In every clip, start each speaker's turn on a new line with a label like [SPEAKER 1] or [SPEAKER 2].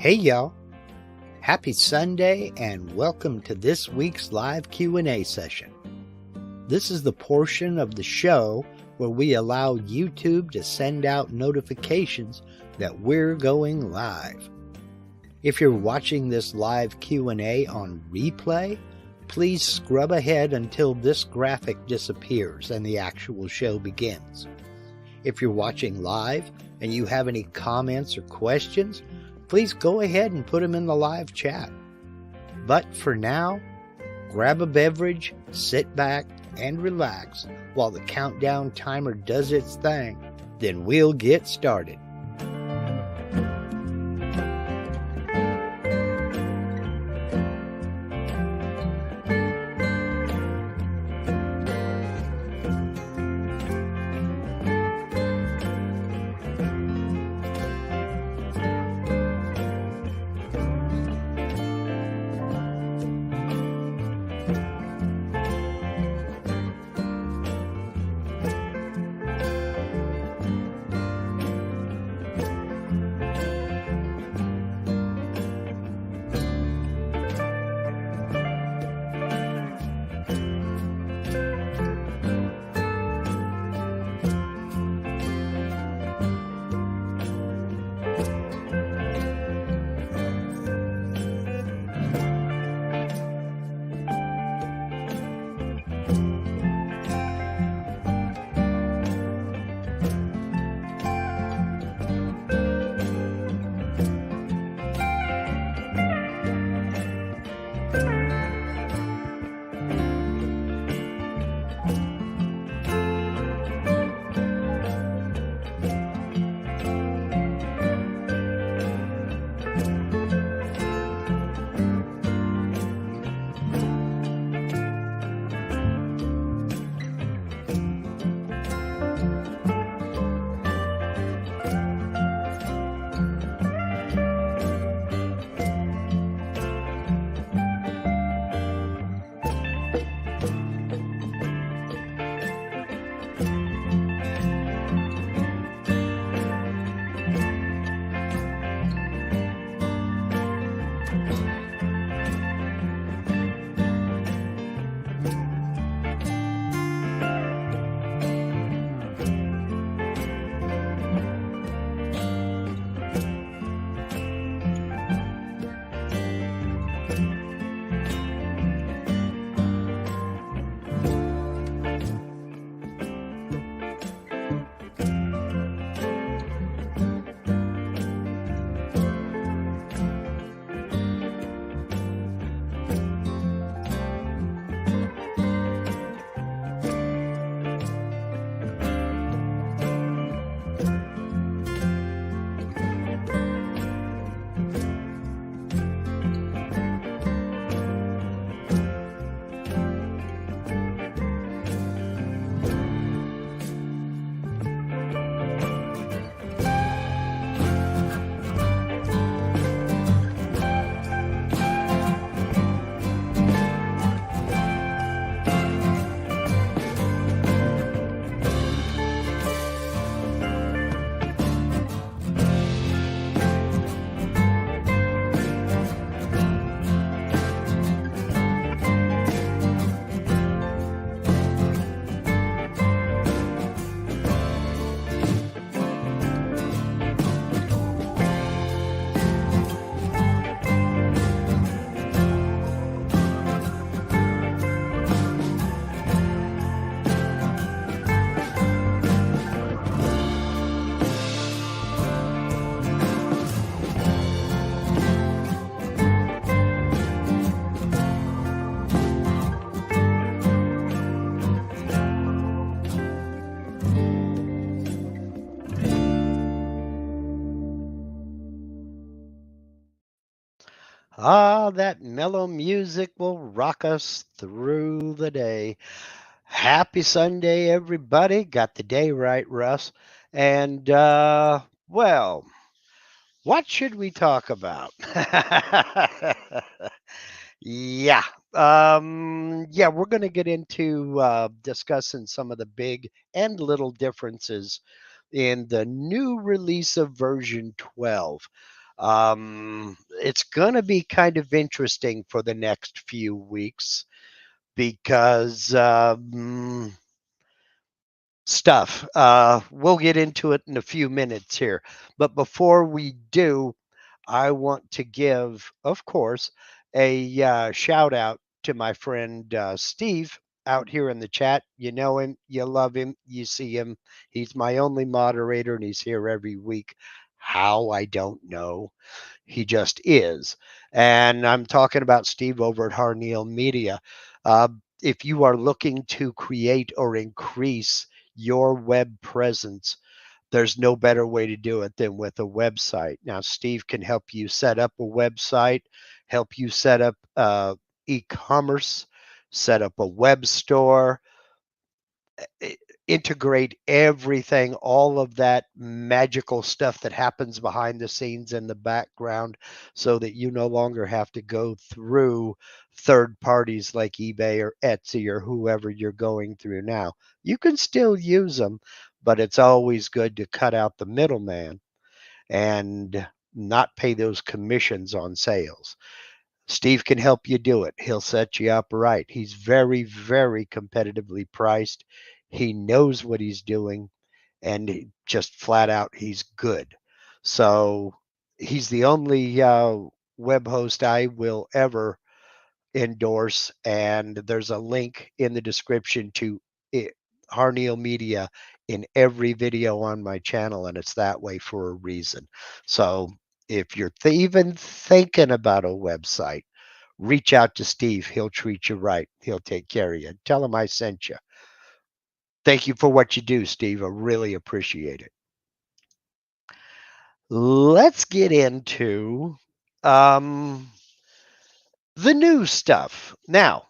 [SPEAKER 1] Hey y'all, happy Sunday and welcome to this week's live Q&A session. This is the portion of the show where we allow YouTube to send out notifications that we're going live. If you're watching this live Q&A on replay, please scrub ahead until this graphic disappears and the actual show begins. If you're watching live and you have any comments or questions, please go ahead and put them in the live chat. But for now, grab a beverage, sit back, and relax while the countdown timer does its thing. Then we'll get started. That mellow music will rock us through the day. Happy Sunday, everybody. Got the day right, Russ. And, well, what should we talk about? Yeah. We're going to get into discussing some of the big and little differences in the new release of version 12. It's going to be kind of interesting for the next few weeks because stuff. We'll get into it in a few minutes here. But before we do, I want to give, of course, a shout out to my friend Steve out here in the chat. You know him, you love him, you see him. He's my only moderator and he's here every week. How, I don't know. He just is. And I'm talking about Steve over at Harneal Media. If you are looking to create or increase your web presence, there's no better way to do it than with a website. Now, Steve can help you set up a website, help you set up e-commerce, set up a web store, integrate everything, all of that magical stuff that happens behind the scenes in the background so that you no longer have to go through third parties like eBay or Etsy or whoever you're going through now. You can still use them, but it's always good to cut out the middleman and not pay those commissions on sales. Steve can help you do it. He'll set you up right. He's very, very competitively priced. He knows what he's doing, and just flat out, he's good. So he's the only web host I will ever endorse. And there's a link in the description to it, Harneal Media in every video on my channel, and it's that way for a reason. So if you're even thinking about a website, reach out to Steve. He'll treat you right. He'll take care of you. Tell him I sent you. Thank you for what you do, Steve. I really appreciate it. Let's get into the new stuff. Now,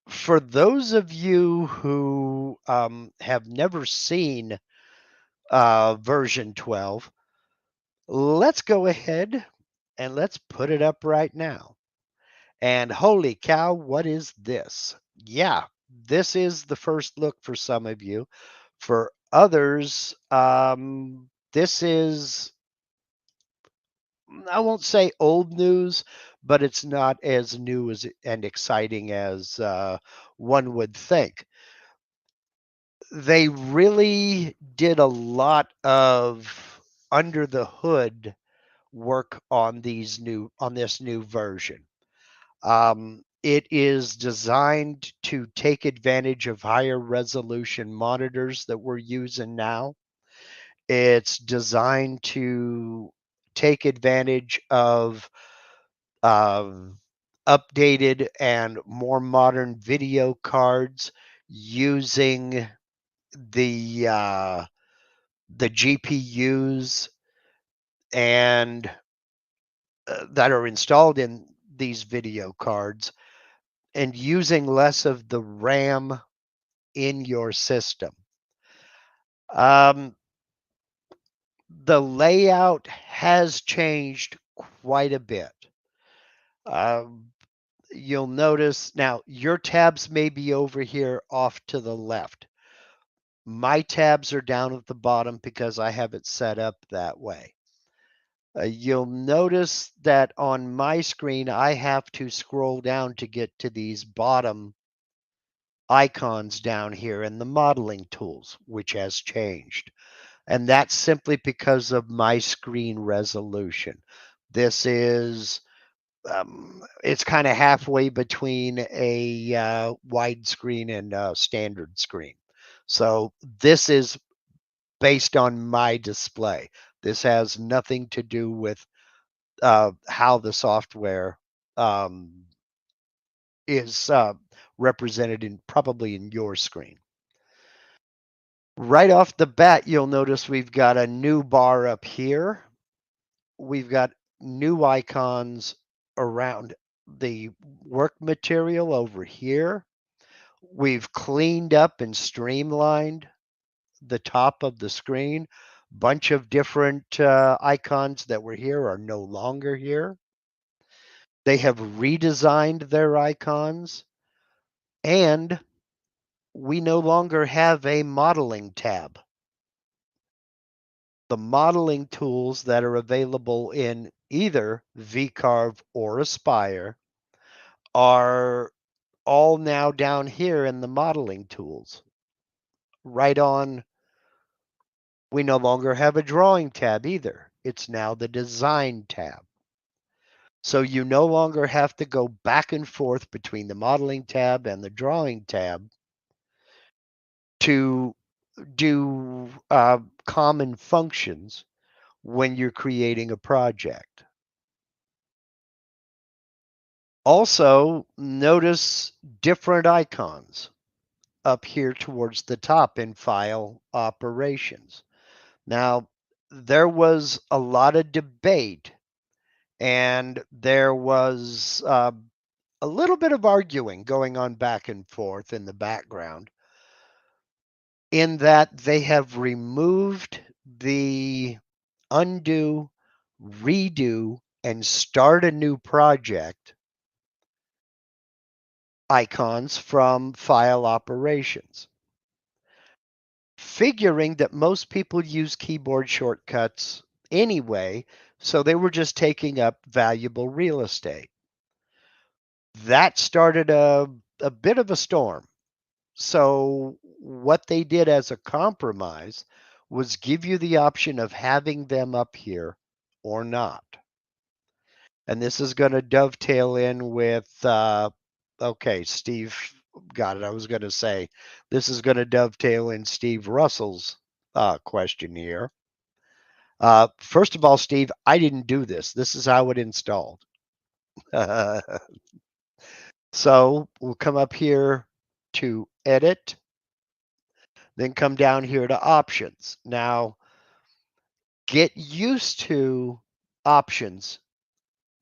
[SPEAKER 1] for those of you who have never seen version 12, let's go ahead and let's put it up right now. And holy cow, what is this? Yeah, this is the first look for some of you. For others, this is, I won't say old news, but it's not as new as and exciting as one would think. They really did a lot of under the hood work on this new version. It is designed to take advantage of higher resolution monitors that we're using now. It's designed to take advantage of um, updated and more modern video cards using the the GPUs and that are installed in these video cards and using less of the RAM in your system. Um, the layout has changed quite a bit. Um, you'll notice now your tabs may be over here off to the left. My tabs are down at the bottom because I have it set up that way. You'll notice that on my screen, I have to scroll down to get to these bottom icons down here in the modeling tools, which has changed. And that's simply because of my screen resolution. This is, it's kind of halfway between a widescreen and a standard screen. So this is based on my display. This has nothing to do with how the software is represented in probably in your screen. Right off the bat, you'll notice we've got a new bar up here. We've got new icons around the work material over here. We've cleaned up and streamlined the top of the screen. Bunch of different icons that were here are no longer here. They have redesigned their icons, and we no longer have a modeling tab. The modeling tools that are available in either VCarve or Aspire, are all now down here in the modeling tools. Right on, we no longer have a drawing tab either. It's now the design tab. So you no longer have to go back and forth between the modeling tab and the drawing tab to do common functions when you're creating a project. Also, notice different icons up here towards the top in File Operations. Now, there was a lot of debate and there was a little bit of arguing going on back and forth in the background, in that they have removed the undo, redo, and start a new project icons from File Operations, figuring that most people use keyboard shortcuts anyway, so they were just taking up valuable real estate. That started a bit of a storm. So what they did as a compromise was give you the option of having them up here or not. And this is going to dovetail in with, okay, Steve got it. I was going to say, this is going to dovetail in Steve Russell's question here. First of all, Steve, I didn't do this. This is how it installed. So we'll come up here to edit, then come down here to options. Now, get used to options,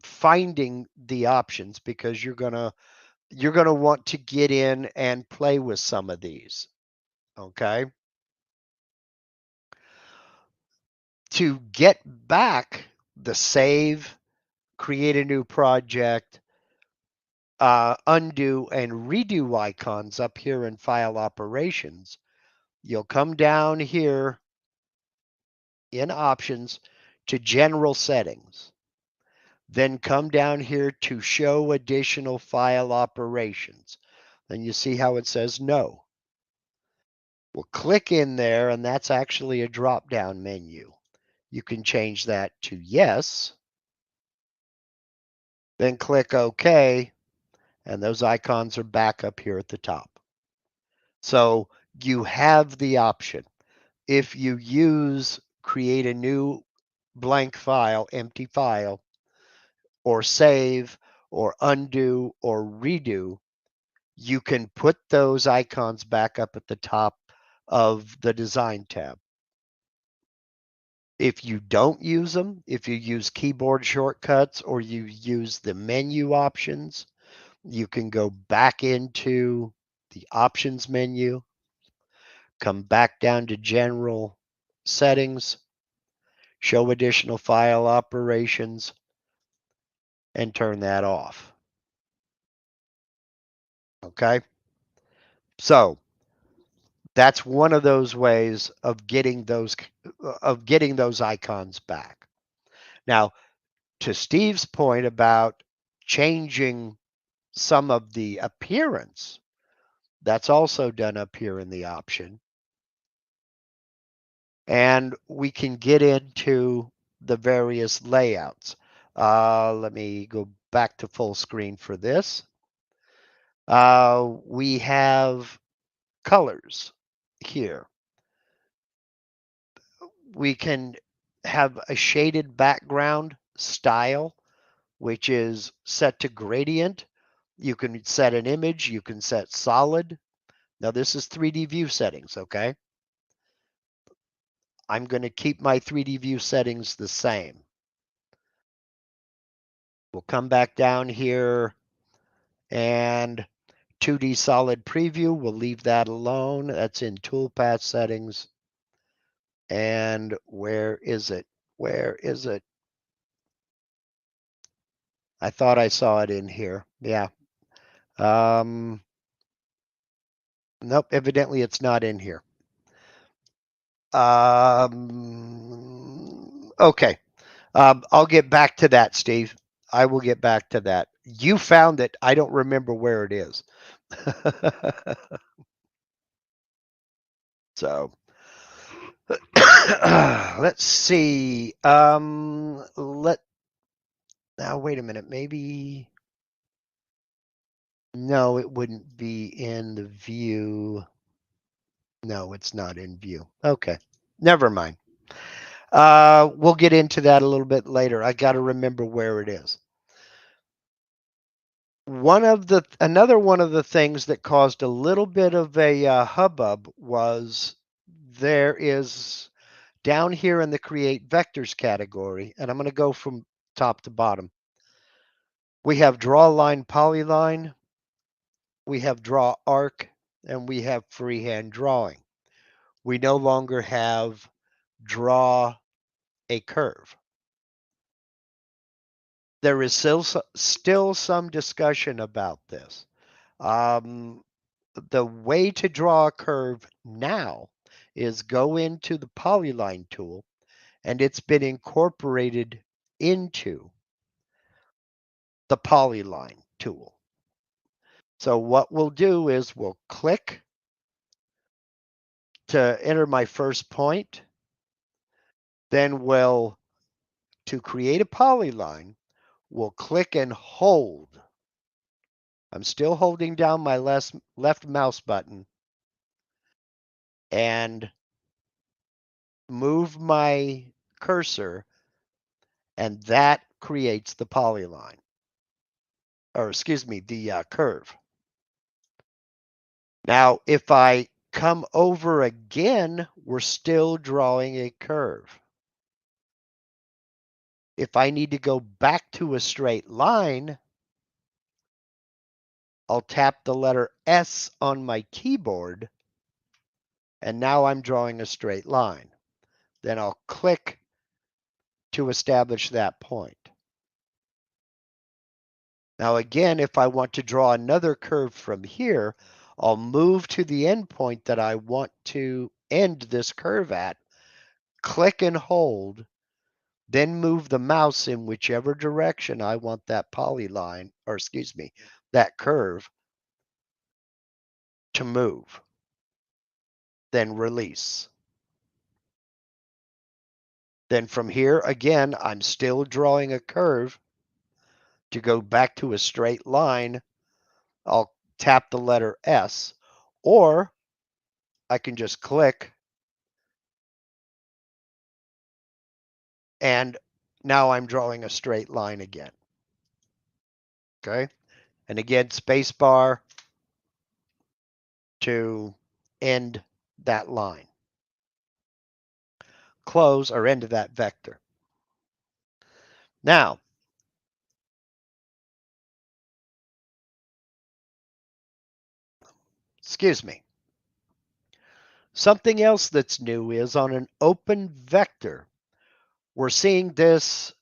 [SPEAKER 1] finding the options, because you're going to want to get in and play with some of these. Okay? To get back the save, create a new project, undo and redo icons up here in File Operations, you'll come down here in Options to General Settings. Then come down here to Show Additional File Operations. Then you see how it says No. We'll click in there, and that's actually a drop-down menu. You can change that to Yes. Then click OK, and those icons are back up here at the top. So you have the option. If you use create a new blank file, empty file, or save, or undo, or redo, you can put those icons back up at the top of the design tab. If you don't use them, if you use keyboard shortcuts or you use the menu options, you can go back into the options menu, come back down to general settings, show additional file operations, and turn that off. Okay? So that's one of those ways of getting those icons back. Now, to Steve's point about changing some of the appearance, that's also done up here in the option. And we can get into the various layouts. Let me go back to full screen for this. We have colors here. We can have a shaded background style, which is set to gradient. You can set an image, you can set solid. Now this is 3D view settings, okay? I'm going to keep my 3D view settings the same. We'll come back down here and 2D solid preview, we'll leave that alone. That's in toolpath settings. And where is it? Where is it? I thought I saw it in here. Yeah. Nope, evidently it's not in here. Okay. I'll get back to that, Steve. I will get back to that. You found it. I don't remember where it is. So let's see. Now wait a minute. Maybe no, it wouldn't be in the view. No, it's not in view. Okay, never mind. We'll get into that a little bit later. I got to remember where it is. Another one of the things that caused a little bit of a hubbub was there is down here in the create vectors category, and I'm going to go from top to bottom. We have draw line, polyline, we have draw arc, and we have freehand drawing. We no longer have draw a curve. There is still some discussion about this. The way to draw a curve now is go into the polyline tool, and it's been incorporated into the polyline tool. So what we'll do is we'll click to enter my first point. Then to create a polyline, we'll click and hold. I'm still holding down my left mouse button and move my cursor, and that creates the polyline. Or excuse me, the curve. Now, if I come over again, we're still drawing a curve. If I need to go back to a straight line, I'll tap the letter S on my keyboard, and now I'm drawing a straight line. Then I'll click to establish that point. Now again, if I want to draw another curve from here, I'll move to the endpoint that I want to end this curve at, click and hold, then move the mouse in whichever direction I want that polyline, or excuse me, that curve to move. Then release. Then from here, again, I'm still drawing a curve. To go back to a straight line, I'll tap the letter S, or I can just click, and now I'm drawing a straight line again. Okay, and again, space bar to end that line. Close or end that vector. Now, excuse me. Something else that's new is on an open vector, we're seeing this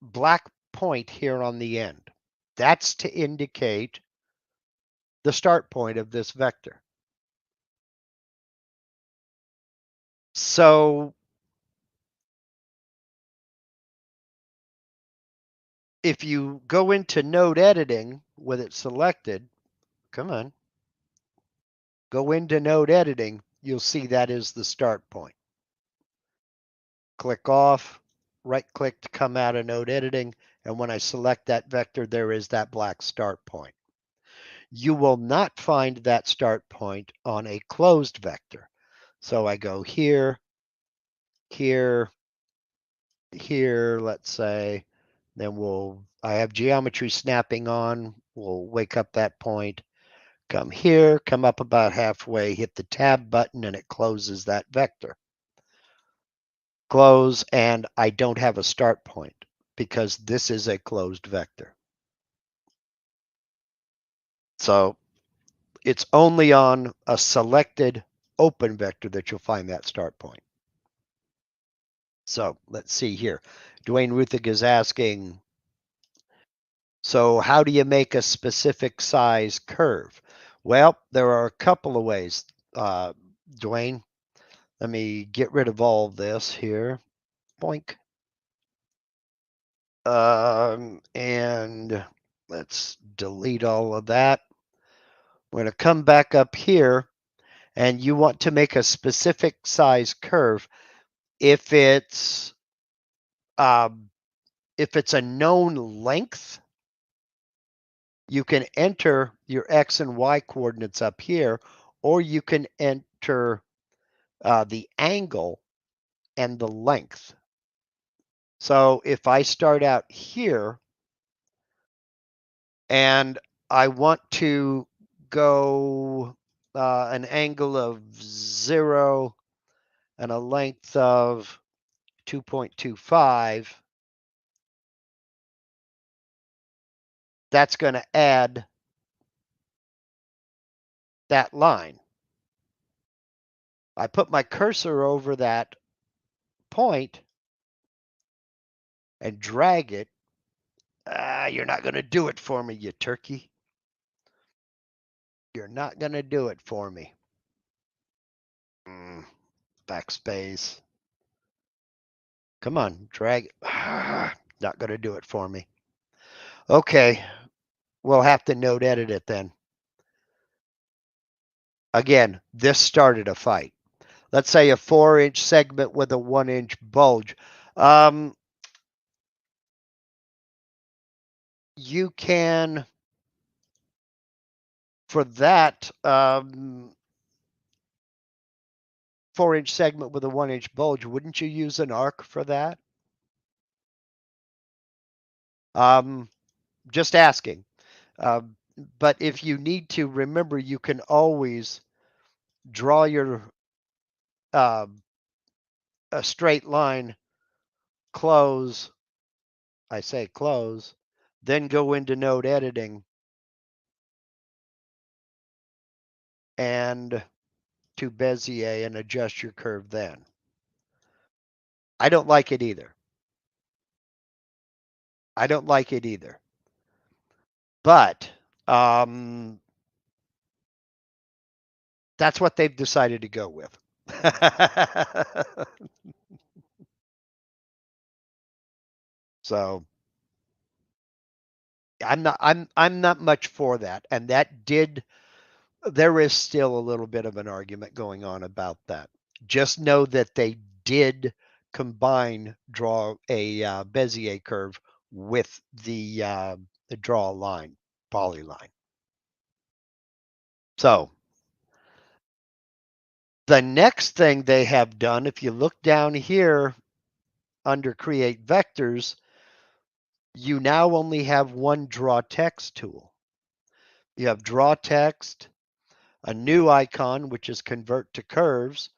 [SPEAKER 1] black point here on the end. That's to indicate the start point of this vector. So if you go into node editing with it selected, come on, go into node editing, you'll see that is the start point. Click off, right click to come out of node editing, and when I select that vector, there is that black start point. You will not find that start point on a closed vector. So I go here, here, here, let's say, then I have geometry snapping on, we'll wake up that point, come here, come up about halfway, hit the tab button, and it closes that vector. Close, and I don't have a start point because this is a closed vector. So it's only on a selected open vector that you'll find that start point. So let's see here. Dwayne Ruthig is asking, so how do you make a specific size curve? Well, there are a couple of ways, Dwayne. Let me get rid of all of this here. Boink. And let's delete all of that. We're going to come back up here, and you want to make a specific size curve. If it's a known length, you can enter your X and Y coordinates up here, or you can enter the angle and the length. So if I start out here and I want to go an angle of 0 and a length of 2.25, that's going to add that line. I put my cursor over that point and drag it. You're not going to do it for me, you turkey. You're not going to do it for me. Backspace. Come on, drag it. Not going to do it for me. Okay, we'll have to node edit it then. Again, this started a fight. Let's say a 4-inch segment with a 1-inch bulge. You can, for that 4-inch segment with a 1-inch bulge, wouldn't you use an arc for that? Just asking. But if you need to, remember, you can always draw your a straight line, close, I say close, then go into node editing and to Bezier and adjust your curve then. I don't like it either. I don't like it either. But that's what they've decided to go with. So I'm not much for that. And there is still a little bit of an argument going on about that. Just know that they did draw a Bezier curve with the draw line, polyline. So the next thing they have done, if you look down here under Create Vectors, you now only have one Draw Text tool. You have Draw Text, a new icon, which is Convert to Curves.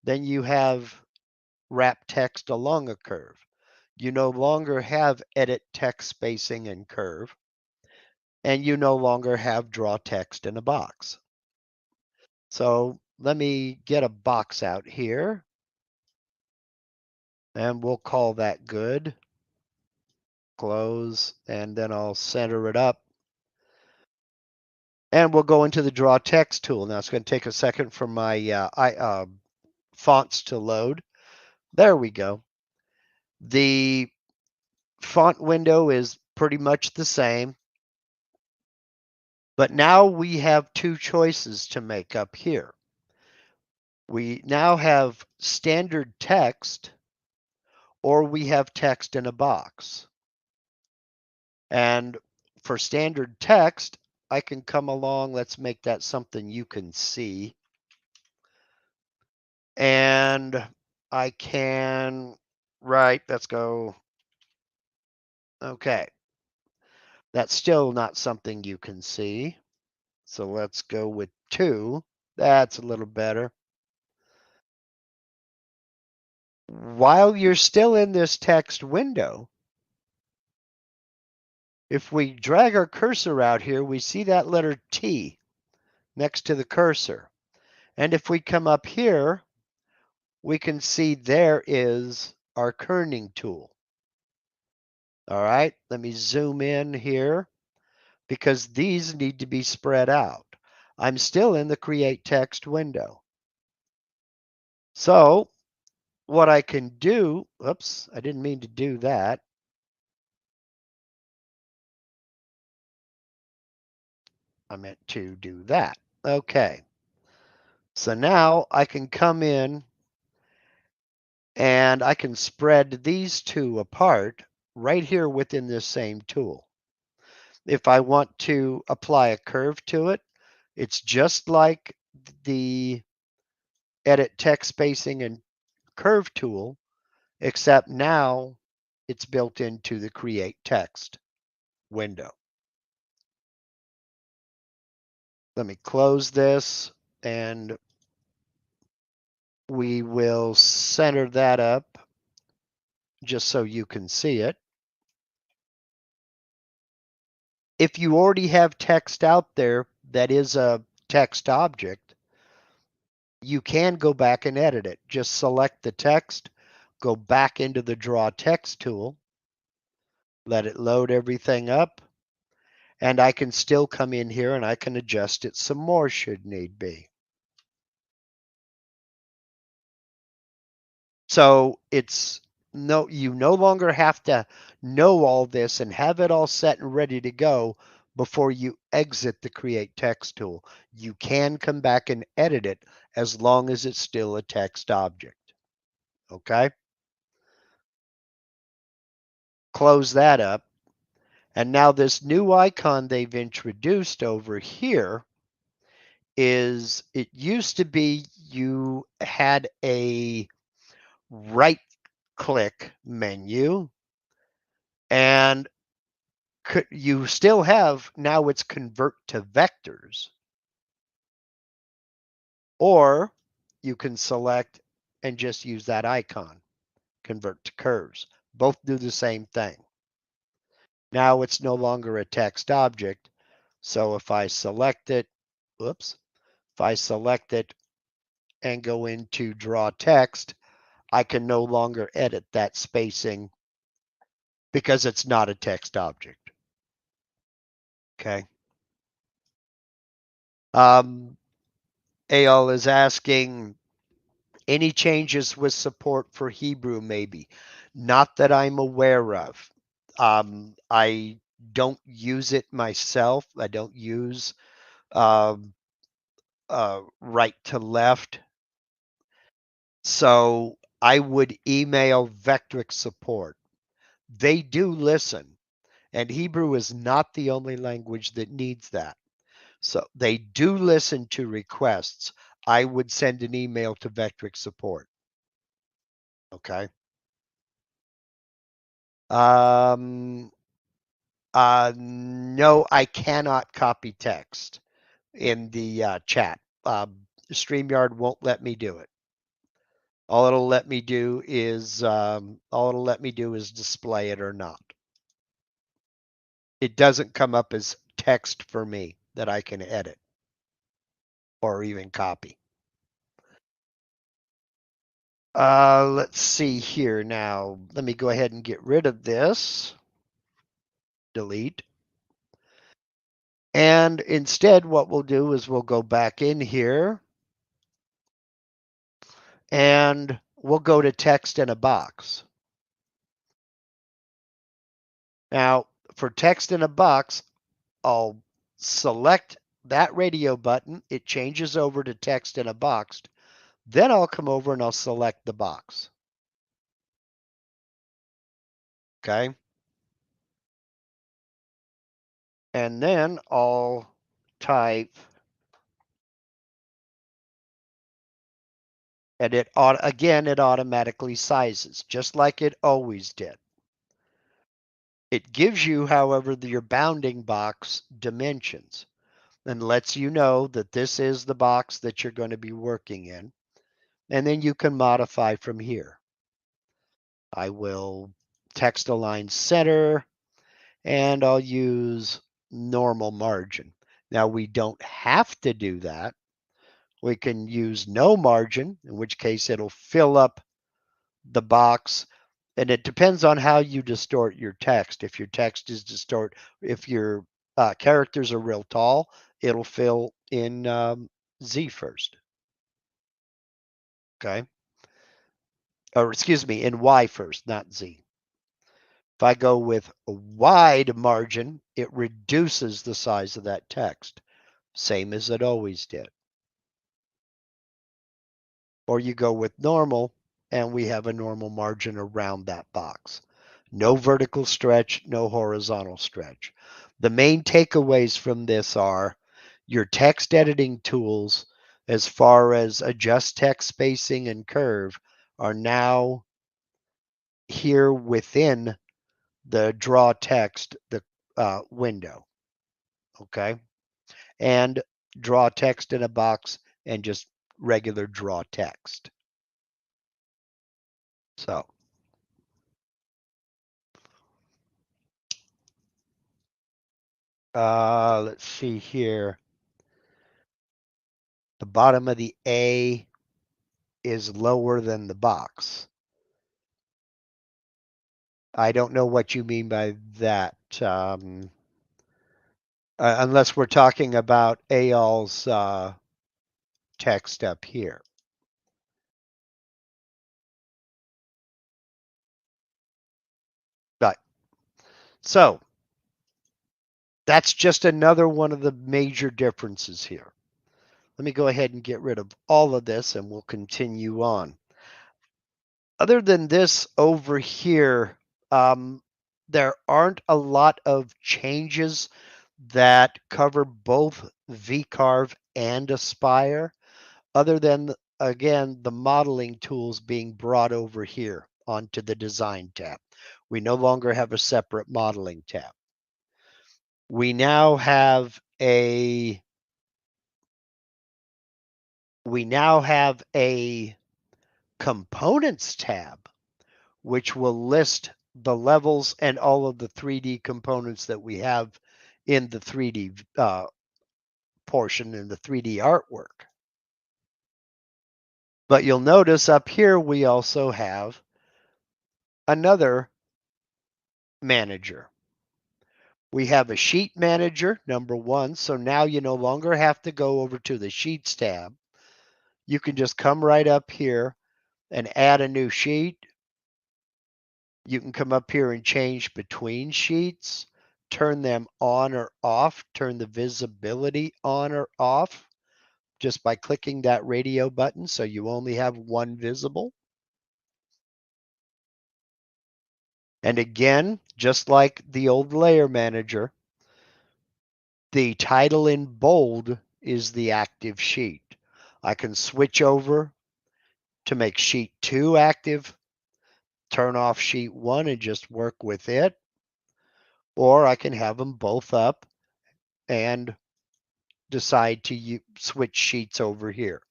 [SPEAKER 1] Then you have Wrap Text along a curve. You no longer have Edit Text Spacing and Curve. And you no longer have Draw Text in a box. So let me get a box out here. And we'll call that good. Close, and then I'll center it up. And we'll go into the Draw Text tool. Now it's going to take a second for my fonts to load. There we go. The font window is pretty much the same. But now we have two choices to make up here. We now have standard text, or we have text in a box. And for standard text, I can come along. Let's make that something you can see. And I can write, let's go. Okay. That's still not something you can see. So let's go with 2. That's a little better. While you're still in this text window, if we drag our cursor out here, we see that letter T next to the cursor. And if we come up here, we can see there is our kerning tool. All right, let me zoom in here because these need to be spread out. I'm still in the Create Text window. So what I can do, oops, I didn't mean to do that. I meant to do that. Okay. So now I can come in and I can spread these two apart right here within this same tool. If I want to apply a curve to it, it's just like the edit text spacing and curve tool, except now it's built into the create text window. Let me close this and we will center that up just so you can see it. If you already have text out there that is a text object, you can go back and edit it. Just select the text, go back into the Draw Text tool, let it load everything up, and I can still come in here and I can adjust it some more should need be. So you no longer have to know all this and have it all set and ready to go before you exit the Create Text tool. You can come back and edit it as long as it's still a text object. Okay? Close that up. And now this new icon they've introduced over here is, it used to be you had a right click menu and you still have, now it's convert to vectors, or you can select and just use that icon, convert to curves. Both do the same thing. Now it's no longer a text object. So if I select it, whoops, if I select it and go into draw text, I can no longer edit that spacing because it's not a text object. Okay. Eyal is asking, any changes with support for Hebrew, maybe? Not that I'm aware of. I don't use it myself. I don't use right to left. So I would email Vectric support. They do listen, and Hebrew is not the only language that needs that. So they do listen to requests. I would send an email to Vectric support. Okay. No, I cannot copy text in the chat. StreamYard won't let me do it. All it'll let me do is display it or not. It doesn't come up as text for me that I can edit or even copy. Let's see here now. Let me go ahead and get rid of this. Delete. And instead, what we'll do is we'll go back in here and we'll go to text in a box. Now, for text in a box, I'll select that radio button. It changes over to text in a box. Then I'll come over and I'll select the box. Okay. And then I'll type, and it automatically sizes, just like it always did. It gives you, however, your bounding box dimensions and lets you know that this is the box that you're going to be working in. And then you can modify from here. I will text align center, and I'll use normal margin. Now we don't have to do that. We can use no margin, in which case it'll fill up the box. And it depends on how you distort your text. If your text is if your characters are real tall, it'll fill in Z first. Okay. Or excuse me, in Y first, not Z. If I go with a wide margin, it reduces the size of that text. same as it always did. Or you go with normal, and we have a normal margin around that box. No vertical stretch, no horizontal stretch. The main takeaways from this are your text editing tools, as far as adjust text spacing and curve, are now here within the draw text window. Okay. And draw text in a box and just regular draw text. So let's see here. The bottom of the A is lower than the box. I don't know what you mean by that. Unless we're talking about Eyal's text up here. But so that's just another one of the major differences here. Let me go ahead and get rid of all of this and we'll continue on. Other than this over here, there aren't a lot of changes that cover both VCarve and Aspire, other than, again, the modeling tools being brought over here onto the design tab. We no longer have a separate modeling tab. We now have a components tab, which will list the levels and all of the 3D components that we have in the 3D portion in the 3D artwork. But you'll notice up here we also have another manager. We have a sheet manager, number one. So now you no longer have to go over to the Sheets tab. You can just come right up here and add a new sheet. You can come up here and change between sheets, turn them on or off, turn the visibility on or off just by clicking that radio button so you only have one visible. And again, just like the old layer manager, the title in bold is the active sheet. I can switch over to make sheet 2 active, turn off sheet 1 and just work with it, or I can have them both up and decide to switch sheets over here.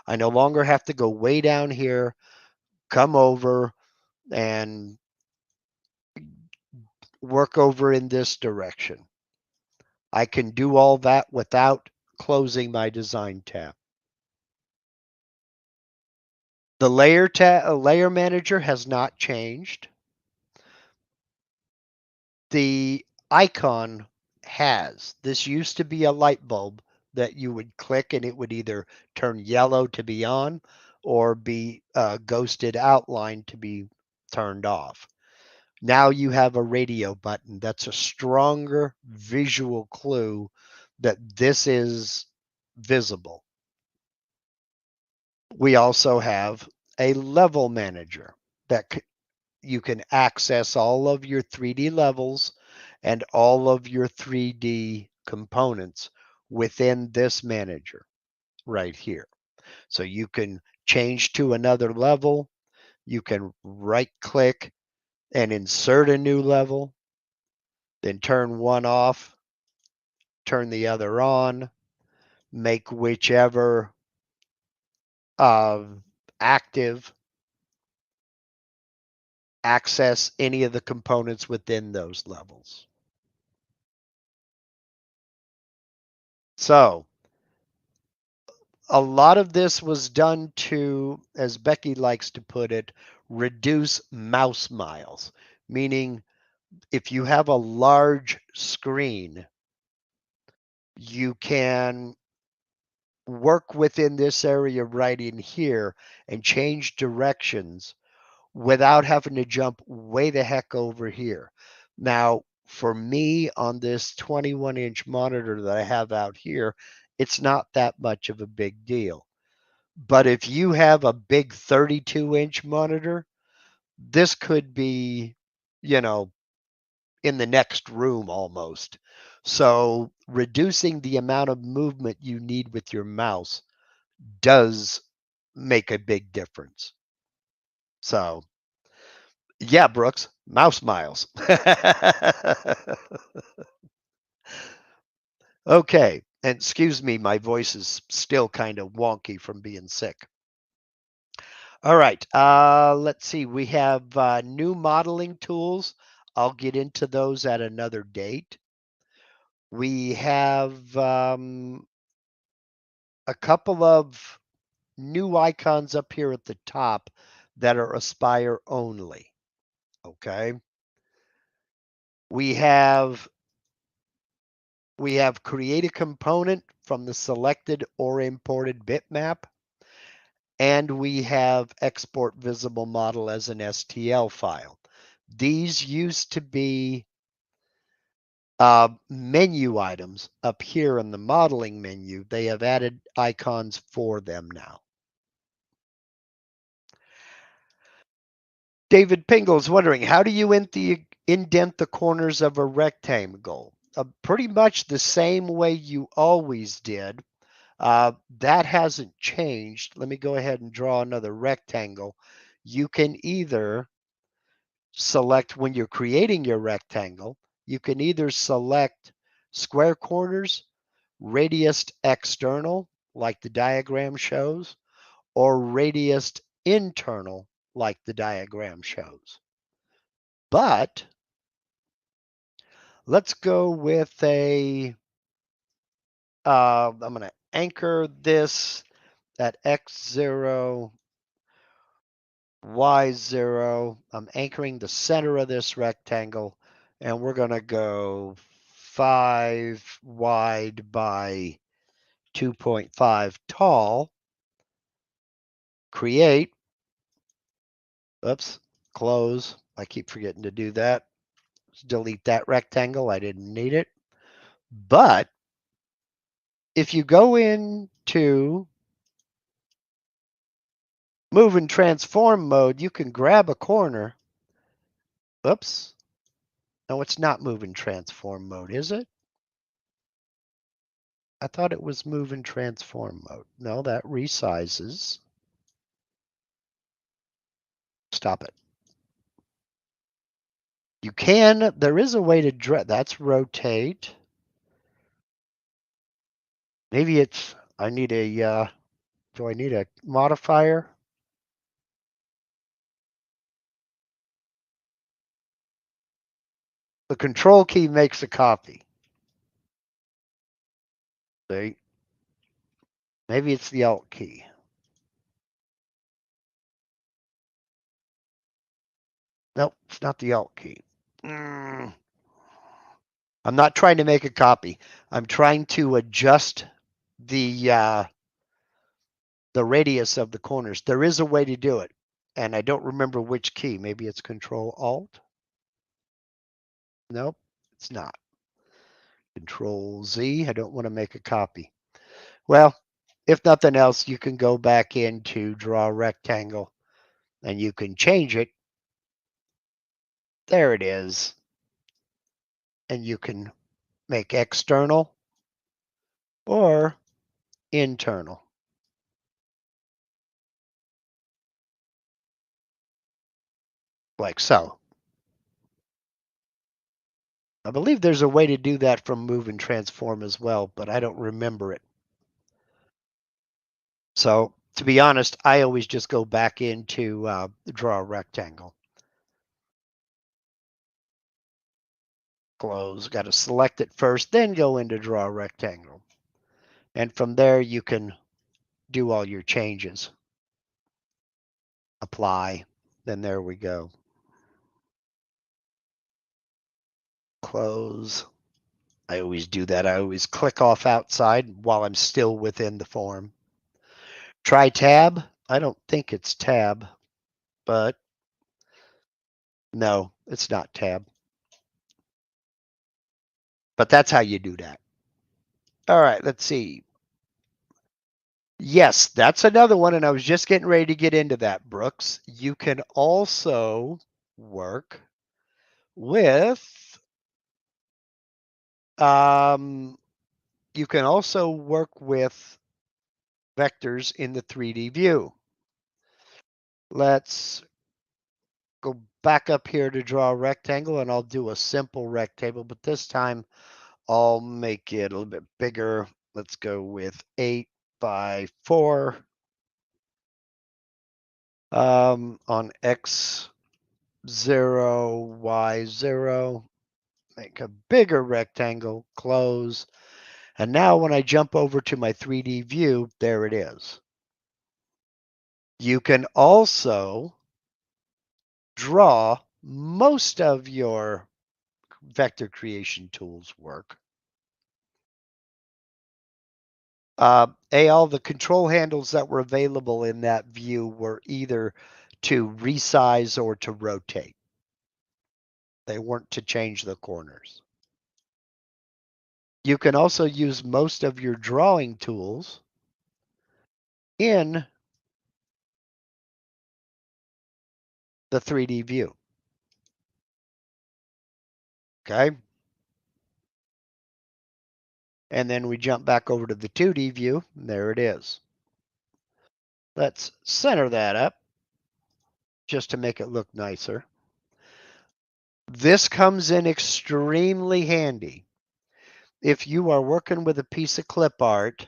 [SPEAKER 1] I no longer have to go way down here, come over and work over in this direction. I can do all that without closing my design tab. The layer manager has not changed. The icon has. This used to be a light bulb that you would click and it would either turn yellow to be on or be ghosted outline to be turned off. Now you have a radio button. That's a stronger visual clue that this is visible. We also have a level manager that you can access all of your 3D levels and all of your 3D components within this manager right here. So you can change to another level. You can right click and insert a new level, then turn one off, turn the other on, make whichever active, access any of the components within those levels. So a lot of this was done to, as Becky likes to put it, reduce mouse miles, meaning if you have a large screen, you can work within this area right in here and change directions without having to jump way the heck over here. Now, for me on this 21-inch monitor that I have out here, it's not that much of a big deal. But if you have a big 32-inch monitor, this could be, you know, in the next room almost. So reducing the amount of movement you need with your mouse does make a big difference. So, yeah, Brooks, mouse miles. Okay, and excuse me, my voice is still kind of wonky from being sick. All right, let's see. We have new modeling tools. I'll get into those at another date. We have a couple of new icons up here at the top that are Aspire only. Okay. We have create a component from the selected or imported bitmap, and we have export visible model as an STL file. These used to be menu items up here in the modeling menu. They have added icons for them now. David Pingle is wondering, how do you indent the corners of a rectangle? Pretty much the same way you always did. That hasn't changed. Let me go ahead and draw another rectangle. You can either select, when you're creating your rectangle, you can either select square corners, radius external, like the diagram shows, or radius internal, like the diagram shows. But let's go with I'm going to anchor this at x0, y0. I'm anchoring the center of this rectangle, and we're going to go 5 wide by 2.5 tall. Create. Oops, close. I keep forgetting to do that. Delete that rectangle. I didn't need it. But if you go into move and transform mode, you can grab a corner. Oops. No, it's not move and transform mode, is it? I thought it was move and transform mode. No, that resizes. Stop it. You can, there is a way to drag, that's rotate. Maybe it's, I need a, do I need a modifier? The control key makes a copy. See? Maybe it's the alt key. Nope, it's not the alt key. I'm not trying to make a copy. I'm trying to adjust the radius of the corners. There is a way to do it, and I don't remember which key. Maybe it's Control Alt. Nope, it's not. Control Z. I don't want to make a copy. Well, if nothing else, you can go back into Draw Rectangle, and you can change it. There it is. And you can make external or internal. Like so. I believe there's a way to do that from Move and Transform as well, but I don't remember it. So to be honest, I always just go back into Draw a Rectangle. Close. Got to select it first, then go into Draw a Rectangle. And from there, you can do all your changes. Apply. Then there we go. Close. I always do that. I always click off outside while I'm still within the form. Try tab. I don't think it's tab, but no, it's not tab. But that's how you do that. All right, let's see. Yes, that's another one, and I was just getting ready to get into that, Brooks. You can also work with um, you can also work with vectors in the 3D view. Let's go back up here to draw a rectangle, and I'll do a simple rectangle, but this time I'll make it a little bit bigger. Let's go with 8 by 4 on X0, Y0. Make a bigger rectangle, close. And now when I jump over to my 3D view, there it is. You can also draw most of your vector creation tools work. All the control handles that were available in that view were either to resize or to rotate. They weren't to change the corners. You can also use most of your drawing tools in the 3D view. Okay. And then we jump back over to the 2D view. And there it is. Let's center that up just to make it look nicer. This comes in extremely handy if you are working with a piece of clip art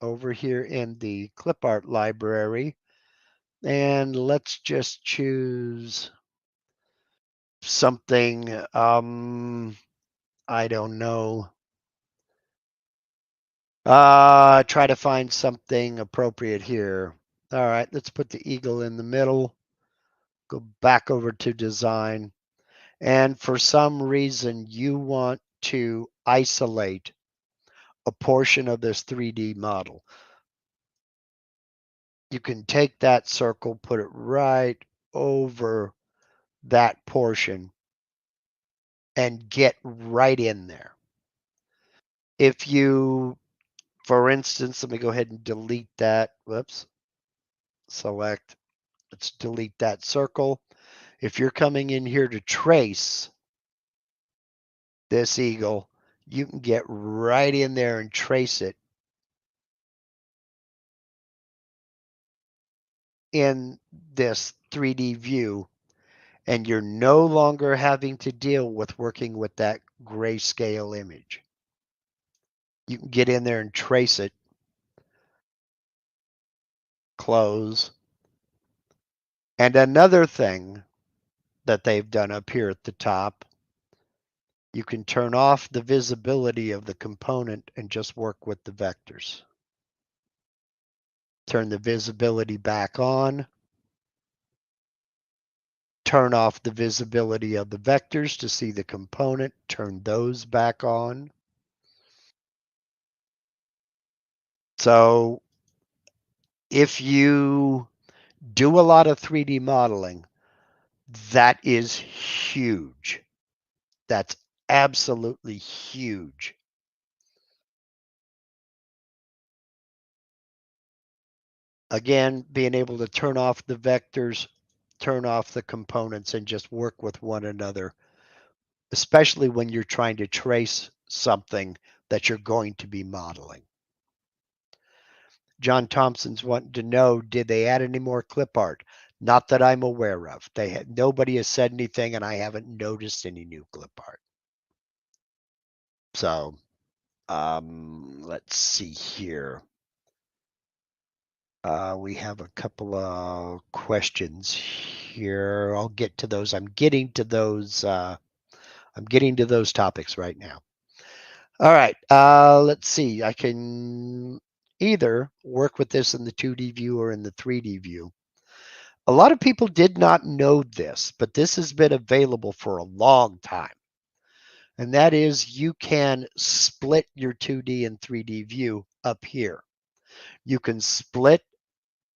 [SPEAKER 1] over here in the clip art library. And let's just choose something, I don't know. Try to find something appropriate here. All right, let's put the eagle in the middle. Go back over to design. And for some reason, you want to isolate a portion of this 3D model. You can take that circle, put it right over that portion, and get right in there. If you, for instance, let me go ahead and delete that. Whoops. Select. Let's delete that circle. If you're coming in here to trace this eagle, you can get right in there and trace it in this 3D view, and you're no longer having to deal with working with that grayscale image. You can get in there and trace it, close. And another thing that they've done up here at the top, you can turn off the visibility of the component and just work with the vectors. Turn the visibility back on. Turn off the visibility of the vectors to see the component. Turn those back on. So if you do a lot of 3D modeling, that is huge. That's absolutely huge. Again, being able to turn off the vectors, turn off the components, and just work with one another, especially when you're trying to trace something that you're going to be modeling. John Thompson's wanting to know, did they add any more clip art? Not that I'm aware of. Nobody has said anything, and I haven't noticed any new clip art. So, let's see here. We have a couple of questions here. I'll get to those. I'm getting to those. I'm getting to those topics right now. All right. Let's see. I can either work with this in the 2D view or in the 3D view. A lot of people did not know this, but this has been available for a long time. And that is you can split your 2D and 3D view up here. You can split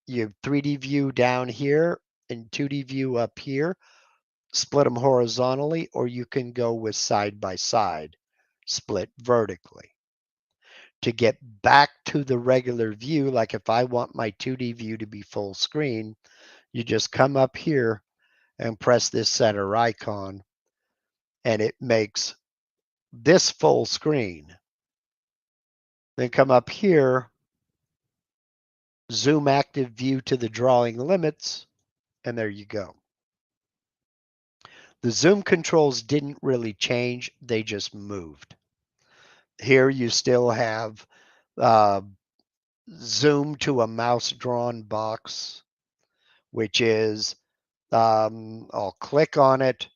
[SPEAKER 1] your 3D view down here and 2D view up here, split them horizontally, or you can go with side by side, split vertically. To get back to the regular view, like if I want my 2D view to be full screen, you just come up here and press this center icon, and it makes this full screen. Then come up here, zoom active view to the drawing limits, and there you go. The zoom controls didn't really change, they just moved. Here you still have zoom to a mouse drawn box, which is I'll click on it,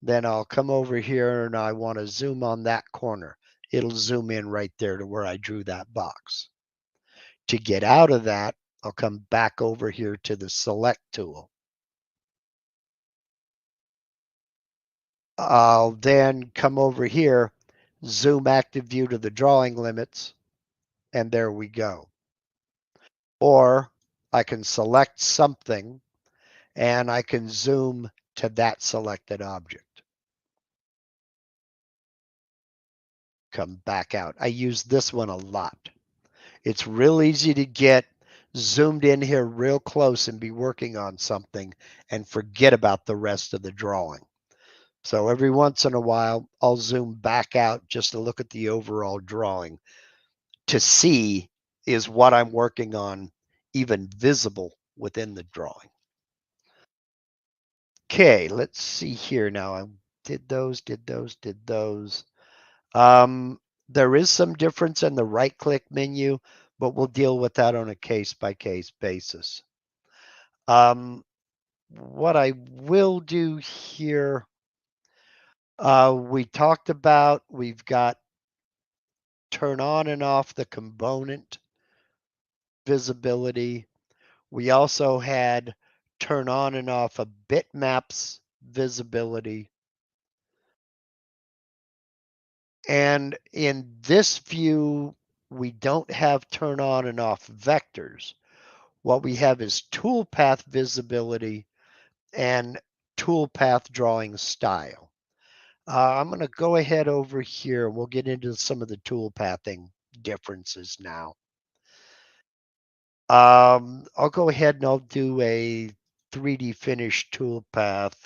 [SPEAKER 1] then I'll come over here and I want to zoom on that corner. It'll zoom in right there to where I drew that box. To get out of that, I'll come back over here to the select tool. I'll then come over here, zoom active view to the drawing limits, and there we go. Or I can select something and I can zoom to that selected object. Come back out. I use this one a lot. It's real easy to get zoomed in here real close and be working on something and forget about the rest of the drawing. So every once in a while, I'll zoom back out just to look at the overall drawing to see, is what I'm working on even visible within the drawing. Okay, let's see here now. I did those. There is some difference in the right-click menu, but we'll deal with that on a case-by-case basis. What I will do here, we talked about, we've got turn on and off the component visibility. We also had turn on and off a bitmaps visibility. And in this view, we don't have turn on and off vectors. What we have is toolpath visibility and toolpath drawing style. I'm going to go ahead over here. We'll get into some of the toolpathing differences now. I'll go ahead and I'll do a 3D finish toolpath,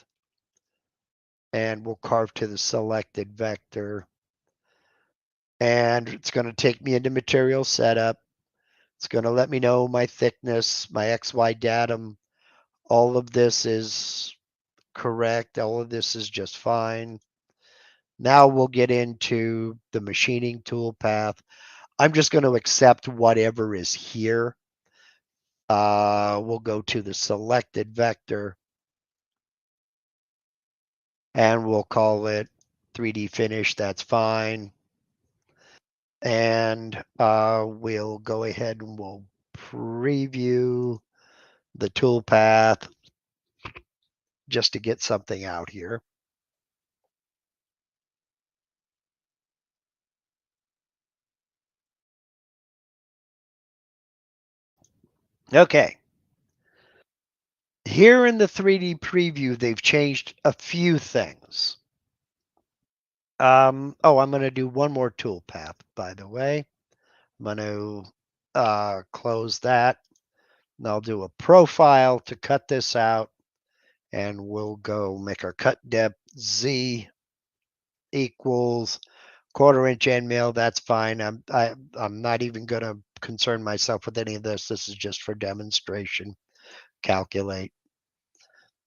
[SPEAKER 1] and we'll carve to the selected vector. And it's going to take me into material setup. It's going to let me know my thickness, my XY datum. All of this is correct. All of this is just fine. Now we'll get into the machining toolpath. I'm just going to accept whatever is here. We'll go to the selected vector and we'll call it 3D finish. That's fine. And we'll go ahead and we'll preview the toolpath just to get something out here. Okay. Here in the 3D preview, they've changed a few things. I'm going to do one more toolpath, by the way. I'm going to close that. And I'll do a profile to cut this out. And we'll go make our cut depth Z equals 1/4 inch end mill. That's fine. I'm not even going to concern myself with any of this. This is just for demonstration. Calculate.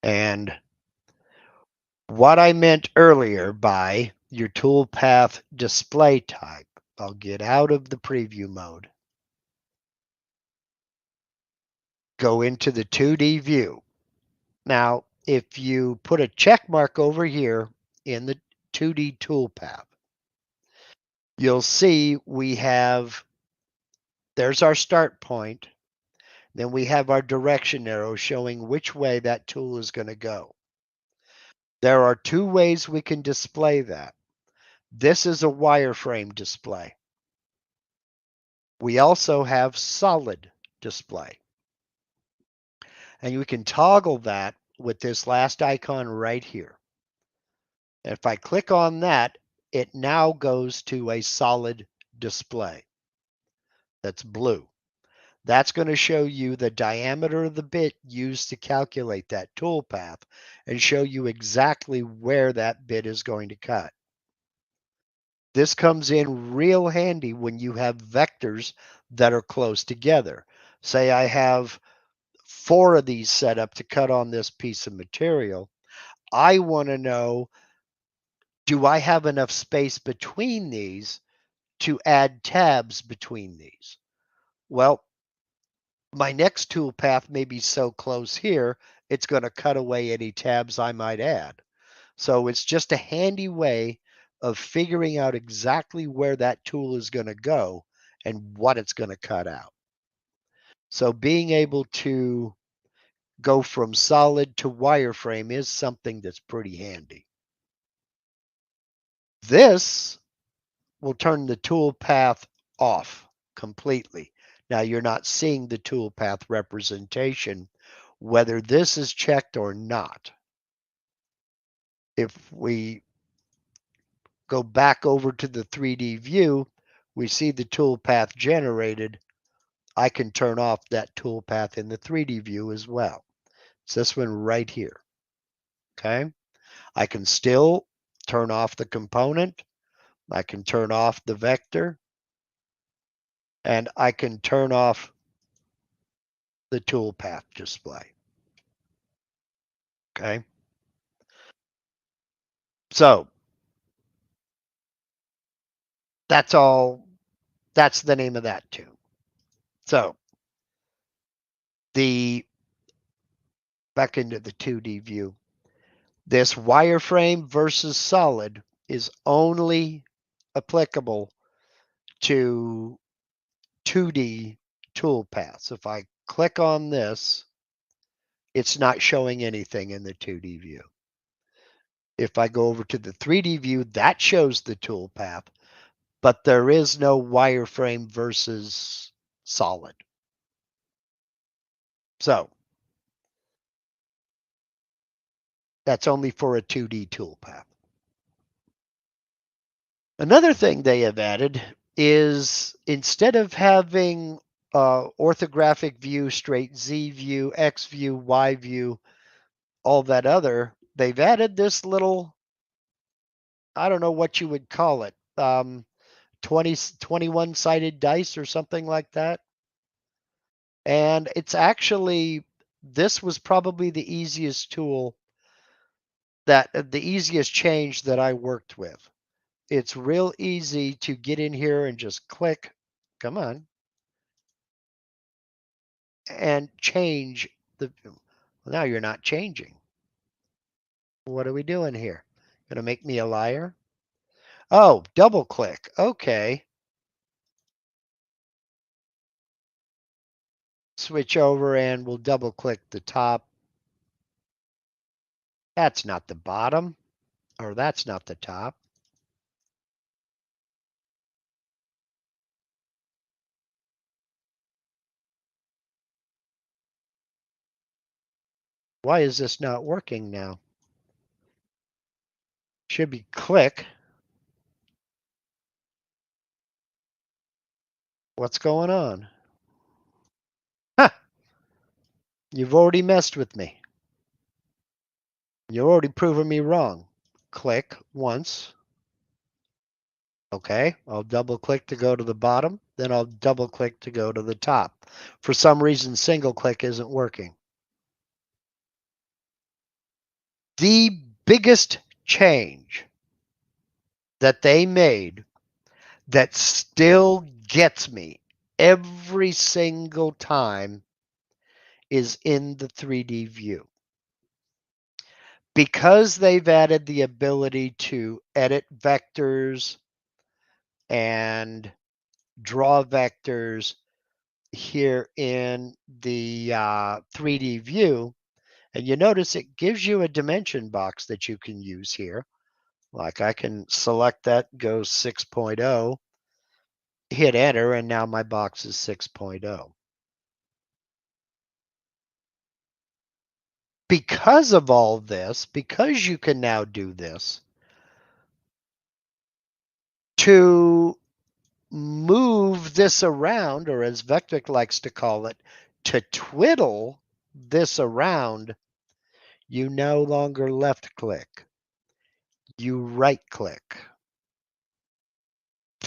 [SPEAKER 1] And what I meant earlier by your toolpath display type, I'll get out of the preview mode. Go into the 2D view. Now, if you put a check mark over here in the 2D toolpath, you'll see we have, there's our start point. Then we have our direction arrow showing which way that tool is going to go. There are two ways we can display that. This is a wireframe display. We also have solid display. And you can toggle that with this last icon right here. If I click on that, it now goes to a solid display. that's blue. That's going to show you the diameter of the bit used to calculate that toolpath and show you exactly where that bit is going to cut. This comes in real handy when you have vectors that are close together. Say I have 4 of these set up to cut on this piece of material. I want to know, do I have enough space between these to add tabs between these? Well, my next toolpath may be so close here, it's going to cut away any tabs I might add. So it's just a handy way of figuring out exactly where that tool is going to go and what it's going to cut out. So being able to go from solid to wireframe is something that's pretty handy. This will turn the toolpath off completely. Now you're not seeing the toolpath representation, whether this is checked or not. If we go back over to the 3D view, we see the toolpath generated. I can turn off that toolpath in the 3D view as well. It's this one right here. Okay. I can still turn off the component. I can turn off the vector. And I can turn off the toolpath display. Okay. So that's all. That's the name of that tune. So back into the 2D view, this wireframe versus solid is only applicable to 2D toolpaths. If I click on this, it's not showing anything in the 2D view. If I go over to the 3D view, that shows the toolpath, but there is no wireframe versus solid. So that's only for a 2D toolpath. Another thing they have added is instead of having orthographic view, straight Z view, X view, Y view, all that other, they've added this little, I don't know what you would call it, 21-sided dice or something like that. And it's actually, this was probably the easiest tool, the easiest change that I worked with. It's real easy to get in here and just click, come on, and change the, well, now you're not changing. What are we doing here? Gonna make me a liar? Oh, double click, okay. Switch over and we'll double click the top. That's not the bottom, or that's not the top. Why is this not working now? Should be click. What's going on? Huh, you've already messed with me. You've already proven me wrong. Click once. Okay, I'll double click to go to the bottom, then I'll double click to go to the top. For some reason, single click isn't working. The biggest change that they made that still gets me every single time is in the 3D view. Because they've added the ability to edit vectors and draw vectors here in the 3D view, and you notice it gives you a dimension box that you can use here. Like I can select that, go 6.0, hit enter, and now my box is 6.0. Because of all this, because you can now do this, to move move this around, or as Vectric likes to call it, to twiddle this around, you no longer left click, you right click.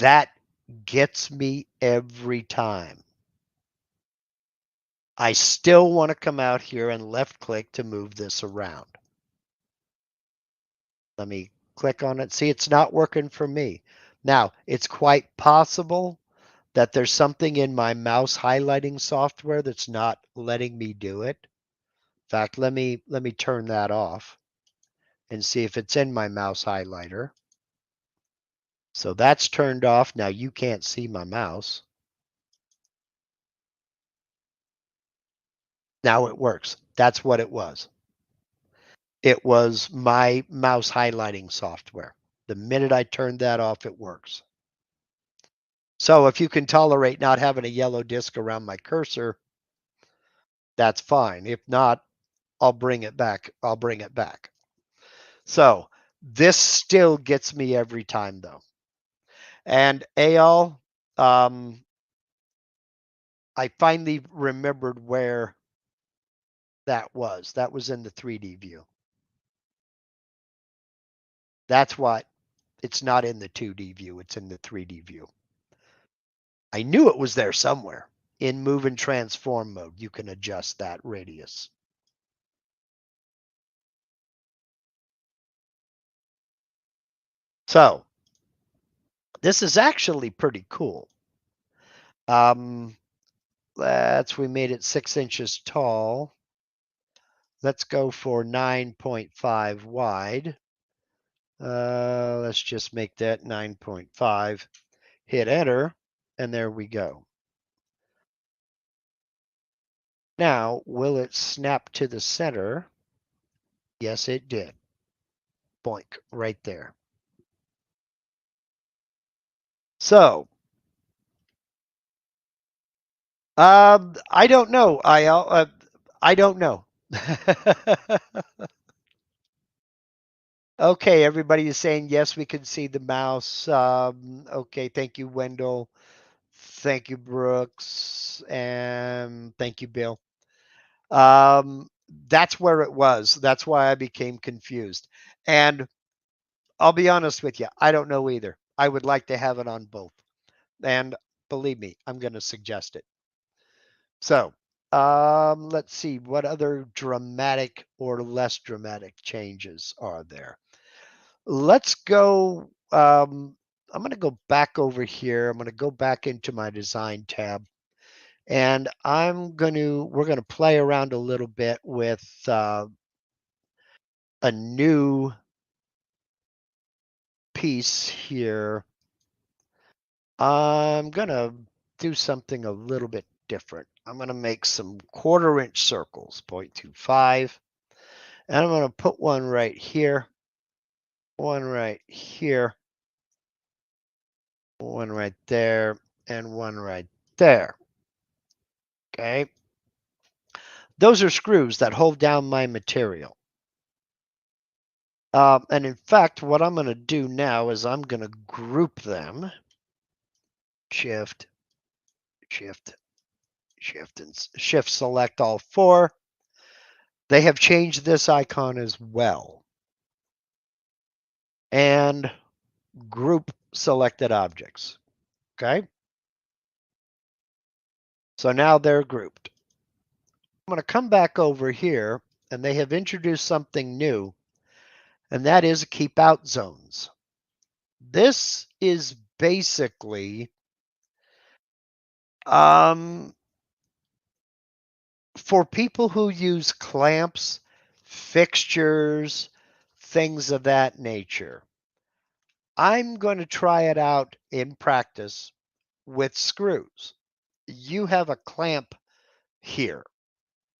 [SPEAKER 1] That gets me every time. I still want to come out here and left click to move this around. Let me click on it. See, it's not working for me. Now, it's quite possible that there's something in my mouse highlighting software that's not letting me do it. In fact, let me turn that off and see if it's in my mouse highlighter. So that's turned off. Now you can't see my mouse. Now it works. That's what it was. It was my mouse highlighting software. The minute I turned that off, it works. So if you can tolerate not having a yellow disc around my cursor, that's fine. If not, I'll bring it back. I'll bring it back. So this still gets me every time though. And Eyal, I finally remembered where that was. That was in the 3D view. That's what it's not in the 2D view. It's in the 3D view. I knew it was there somewhere. In move and transform mode, you can adjust that radius. So this is actually pretty cool. We made it 6 inches tall. Let's go for 9.5 wide. Let's just make that 9.5. Hit enter, and there we go. Now, will it snap to the center? Yes, it did. Boink, right there. So, I don't know. I don't know. Okay, everybody is saying yes, we can see the mouse. Okay, thank you, Wendell. Thank you, Brooks, and thank you, Bill. That's where it was. That's why I became confused. And I'll be honest with you, I don't know either. I would like to have it on both. And believe me, I'm going to suggest it. So, let's see, what other dramatic or less dramatic changes are there? Let's go. I'm going to go back over here. I'm going to go back into my design tab. And we're going to play around a little bit with a new piece here. I'm going to do something a little bit different. I'm going to make some 1/4 inch circles, 0.25. And I'm going to put one right here, one right here, one right there, and one right there. Okay. Those are screws that hold down my material. And in fact, what I'm going to do now is I'm going to group them. Shift, Shift, Shift, and Shift select all 4. They have changed this icon as well. And group selected objects. Okay. So now they're grouped. I'm going to come back over here, and they have introduced something new, and that is keep out zones. This is basically for people who use clamps, fixtures, things of that nature. I'm going to try it out in practice with screws. You have a clamp here.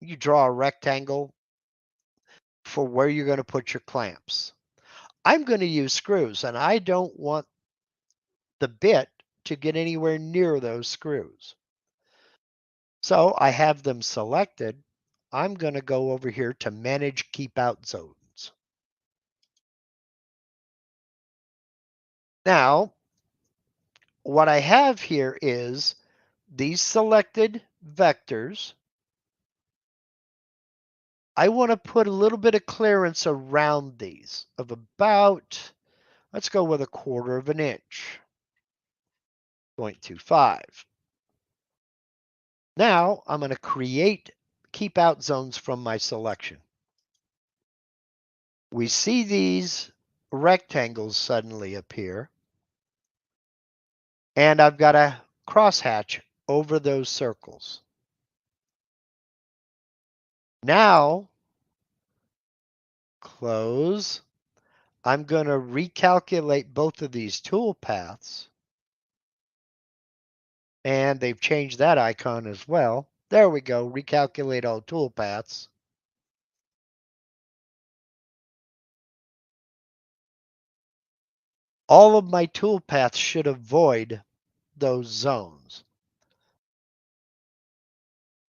[SPEAKER 1] You draw a rectangle for where you're going to put your clamps. I'm going to use screws, and I don't want the bit to get anywhere near those screws. So I have them selected. I'm going to go over here to manage keep out zones. Now, what I have here is these selected vectors. I want to put a little bit of clearance around these of about, let's go with 1/4 of an inch, 0.25. Now I'm going to create keep out zones from my selection. We see these rectangles suddenly appear, and I've got a crosshatch over those circles. Now, close. I'm going to recalculate both of these tool paths, and they've changed that icon as well. There we go, recalculate all tool paths. All of my tool paths should avoid those zones.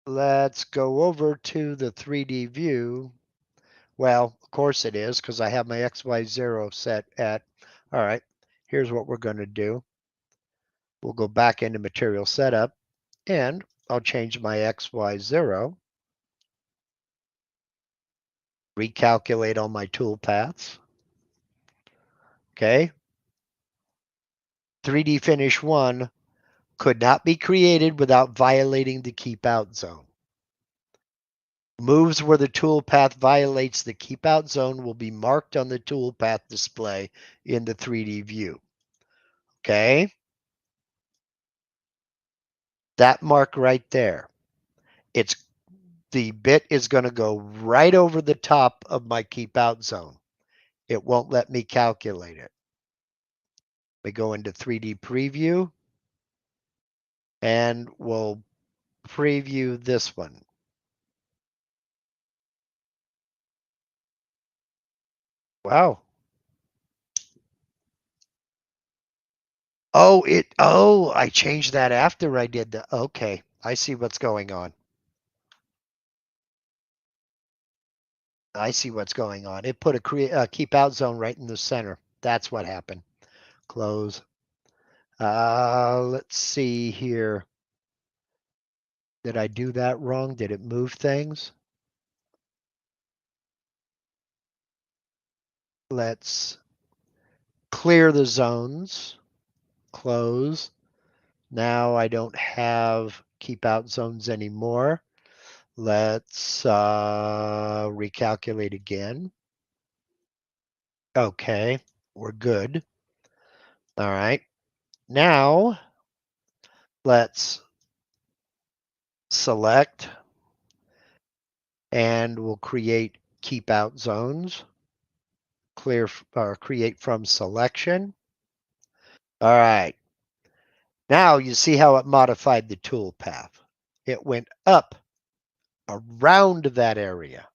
[SPEAKER 1] Let's go over to the 3D view. Well, of course it is, because I have my XY0 set at, all right, here's what we're going to do. We'll go back into material setup, and I'll change my XY0, recalculate all my tool paths. Okay. 3D Finish 1 could not be created without violating the keep out zone. Moves where the toolpath violates the keep out zone will be marked on the toolpath display in the 3D view. Okay? That mark right there. The bit is going to go right over the top of my keep out zone. It won't let me calculate it. We go into 3D preview, and we'll preview this one. Wow. I changed that after I did the, okay, I see what's going on. I see what's going on. It put a keep out zone right in the center. That's what happened. Close. Let's see here. Did I do that wrong? Did it move things? Let's clear the zones. Close. Now I don't have keep out zones anymore. Let's recalculate again. Okay, we're good. All right. Now let's select, and we'll create keep out zones. Clear or create from selection. All right. Now you see how it modified the tool path. It went up around that area.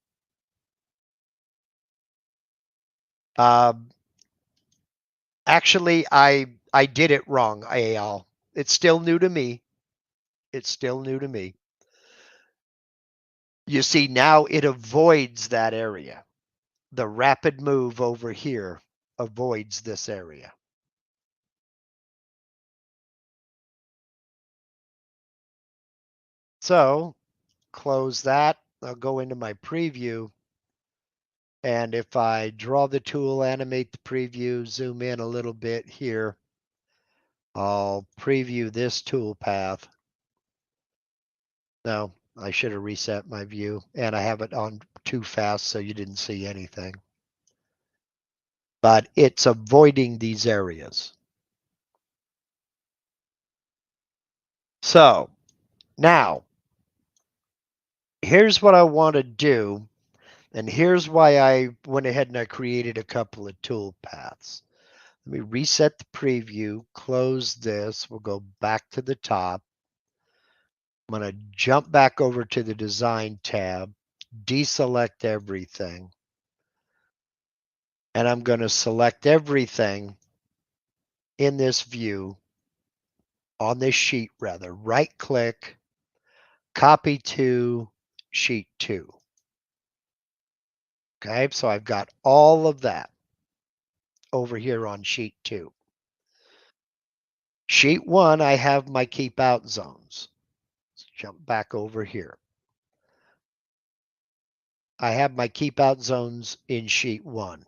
[SPEAKER 1] Actually, I did it wrong, AL. It's still new to me. It's still new to me. You see, now it avoids that area. The rapid move over here avoids this area. So close that. I'll go into my preview. And if I draw the tool, animate the preview, zoom in a little bit here, I'll preview this tool path. No, I should have reset my view, and I have it on too fast so you didn't see anything. But it's avoiding these areas. So now, here's what I want to do, and here's why I went ahead and I created a couple of tool paths. Let me reset the preview, close this. We'll go back to the top. I'm going to jump back over to the design tab, deselect everything, and I'm going to select everything in this view, on this sheet rather, right click, copy to sheet 2. Okay, so I've got all of that over here on sheet 2. Sheet 1, I have my keep out zones. Let's jump back over here. I have my keep out zones in sheet 1.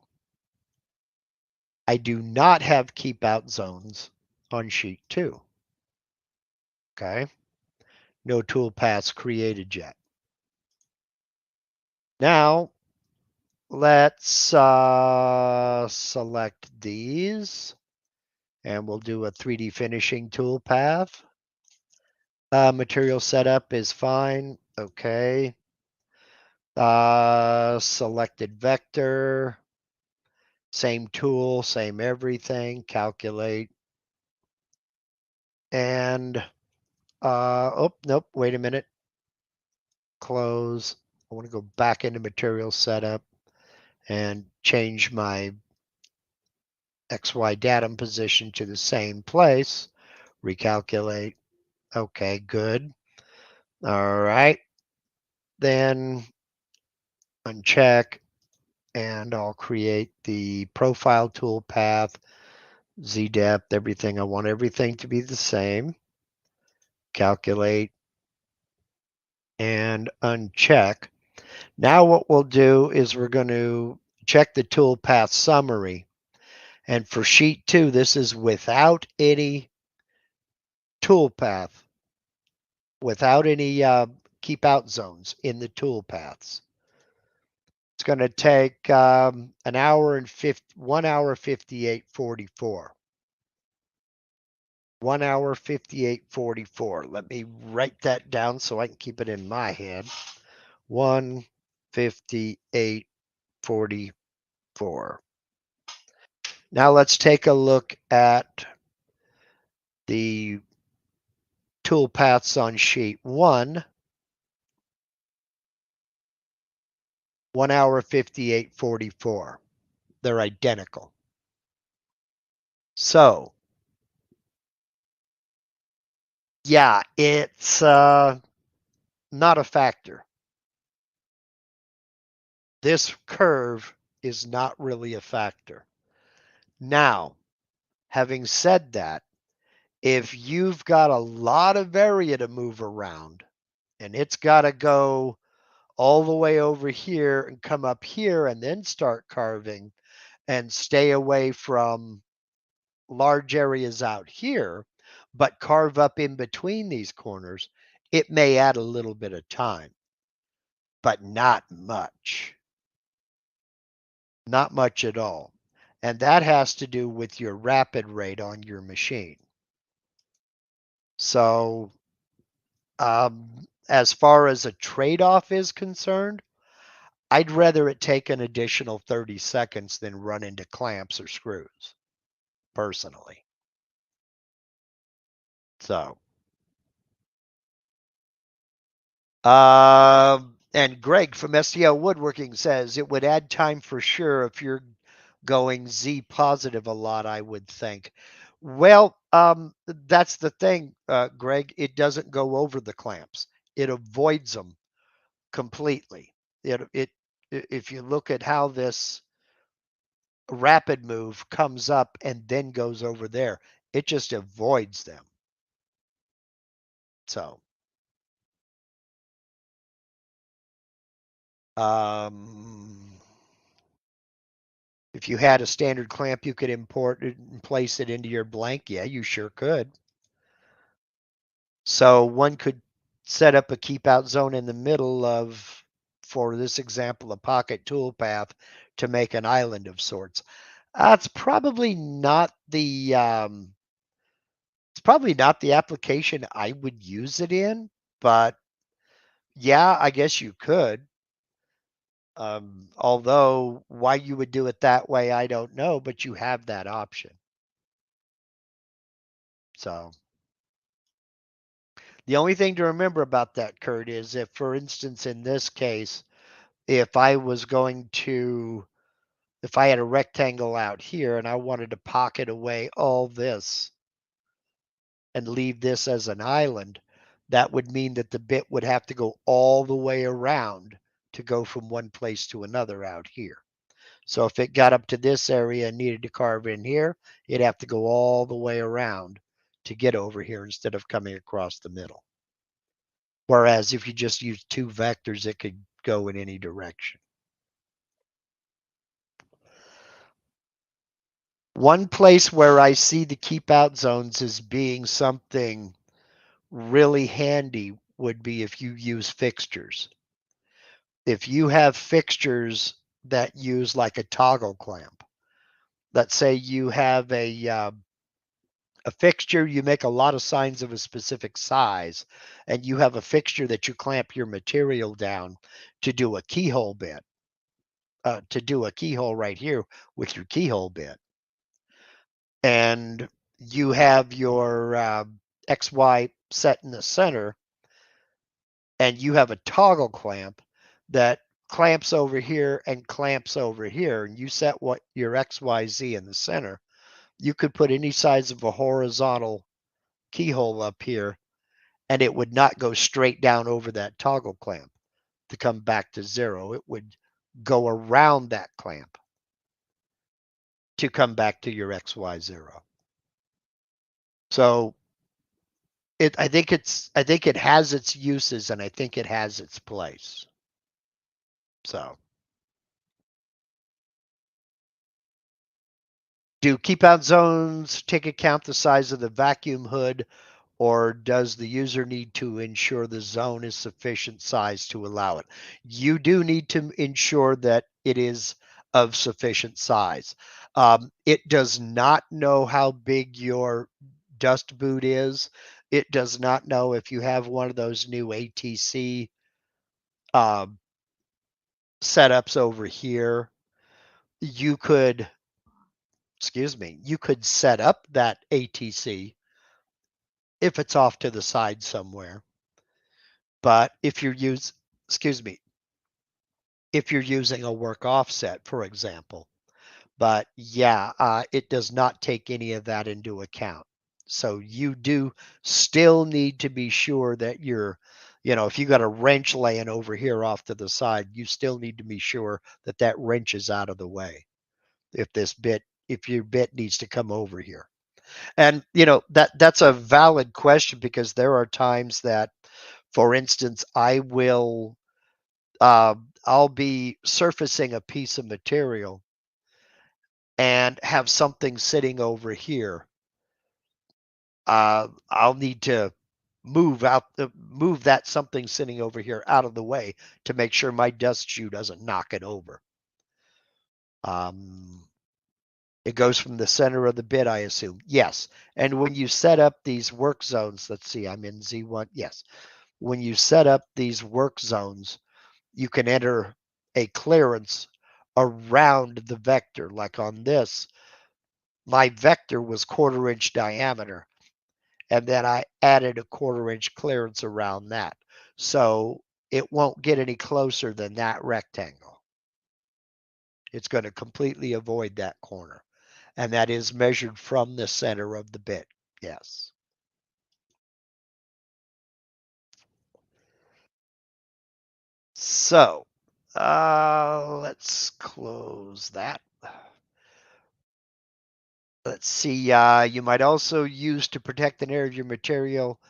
[SPEAKER 1] I do not have keep out zones on sheet 2. Okay. No toolpaths created yet. Now, let's select these and we'll do a 3D finishing toolpath. Material setup is fine. Okay. Selected vector. Same tool, same everything. Calculate. And, oh, nope, wait a minute. Close. I want to go back into material setup and change my XY datum position to the same place. Recalculate. Okay, good. All right. Then uncheck and I'll create the profile tool path, Z depth, everything. I want everything to be the same. Calculate and uncheck. Now what we'll do is we're going to check the toolpath summary. And for sheet 2, this is without any toolpath, without any keep out zones in the toolpaths. It's going to take 1 hour 58:44. 1 hour 58:44. Let me write that down so I can keep it in my head. 1:58:44. Now let's take a look at the toolpaths on sheet 1. 1 hour 58:44. They're identical. So, yeah, it's not a factor. This curve is not really a factor. Now, having said that, if you've got a lot of area to move around and it's got to go all the way over here and come up here and then start carving and stay away from large areas out here, but carve up in between these corners, it may add a little bit of time, but not much. Not much at all. And that has to do with your rapid rate on your machine. So, as far as a trade-off is concerned, I'd rather it take an additional 30 seconds than run into clamps or screws, personally. So, and Greg from STL Woodworking says it would add time for sure if you're going Z positive a lot, I would think. Well, that's the thing, Greg. It doesn't go over the clamps. It avoids them completely. If you look at how this rapid move comes up and then goes over there, it just avoids them. So, if you had a standard clamp, you could import it and place it into your blank. Yeah, you sure could. So one could set up a keep out zone in the middle of, for this example, a pocket toolpath to make an island of sorts. It's probably not the application I would use it in, but yeah, I guess you could. Although why you would do it that way, I don't know, but you have that option. So the only thing to remember about that, Kurt, is if, for instance, in this case, if I had a rectangle out here and I wanted to pocket away all this and leave this as an island, that would mean that the bit would have to go all the way around to go from one place to another out here. So if it got up to this area and needed to carve in here, it'd have to go all the way around to get over here instead of coming across the middle. Whereas if you just use two vectors, it could go in any direction. One place where I see the keep out zones as being something really handy would be if you use fixtures. If you have fixtures that use like a toggle clamp, let's say you have a fixture, you make a lot of signs of a specific size, and you have a fixture that you clamp your material down to do a keyhole bit, to do a keyhole right here with your keyhole bit. And you have your XY set in the center, and you have a toggle clamp that clamps over here and clamps over here, and you set what your XYZ in the center, you could put any size of a horizontal keyhole up here, and it would not go straight down over that toggle clamp to come back to 0. It would go around that clamp to come back to your XY0. So I think it has its uses, and I think it has its place. So do keep out zones take account the size of the vacuum hood, or does the user need to ensure the zone is sufficient size to allow it? You do need to ensure that it is of sufficient size. It does not know how big your dust boot is. It does not know if you have one of those new ATC setups over here. You could, you could set up that ATC if it's off to the side somewhere. But if you're if you're using a work offset, for example. But yeah, it does not take any of that into account. So you do still need to be sure that if you got a wrench laying over here off to the side, you still need to be sure that that wrench is out of the way. If your bit needs to come over here. And that's a valid question, because there are times that, for instance, I'll be surfacing a piece of material and have something sitting over here. I'll need to move that something sitting over here out of the way to make sure my dust shoe doesn't knock it over. It goes from the center of the bit, I assume. Yes. And when you set up these work zones, let's see, I'm in Z1. Yes. When you set up these work zones, you can enter a clearance around the vector. Like on this, my vector was 1/4 inch diameter, and then I added a 1/4 inch clearance around that. So it won't get any closer than that rectangle. It's going to completely avoid that corner. And that is measured from the center of the bit. Yes. So let's close that. Let's see. You might also use to protect an area of your material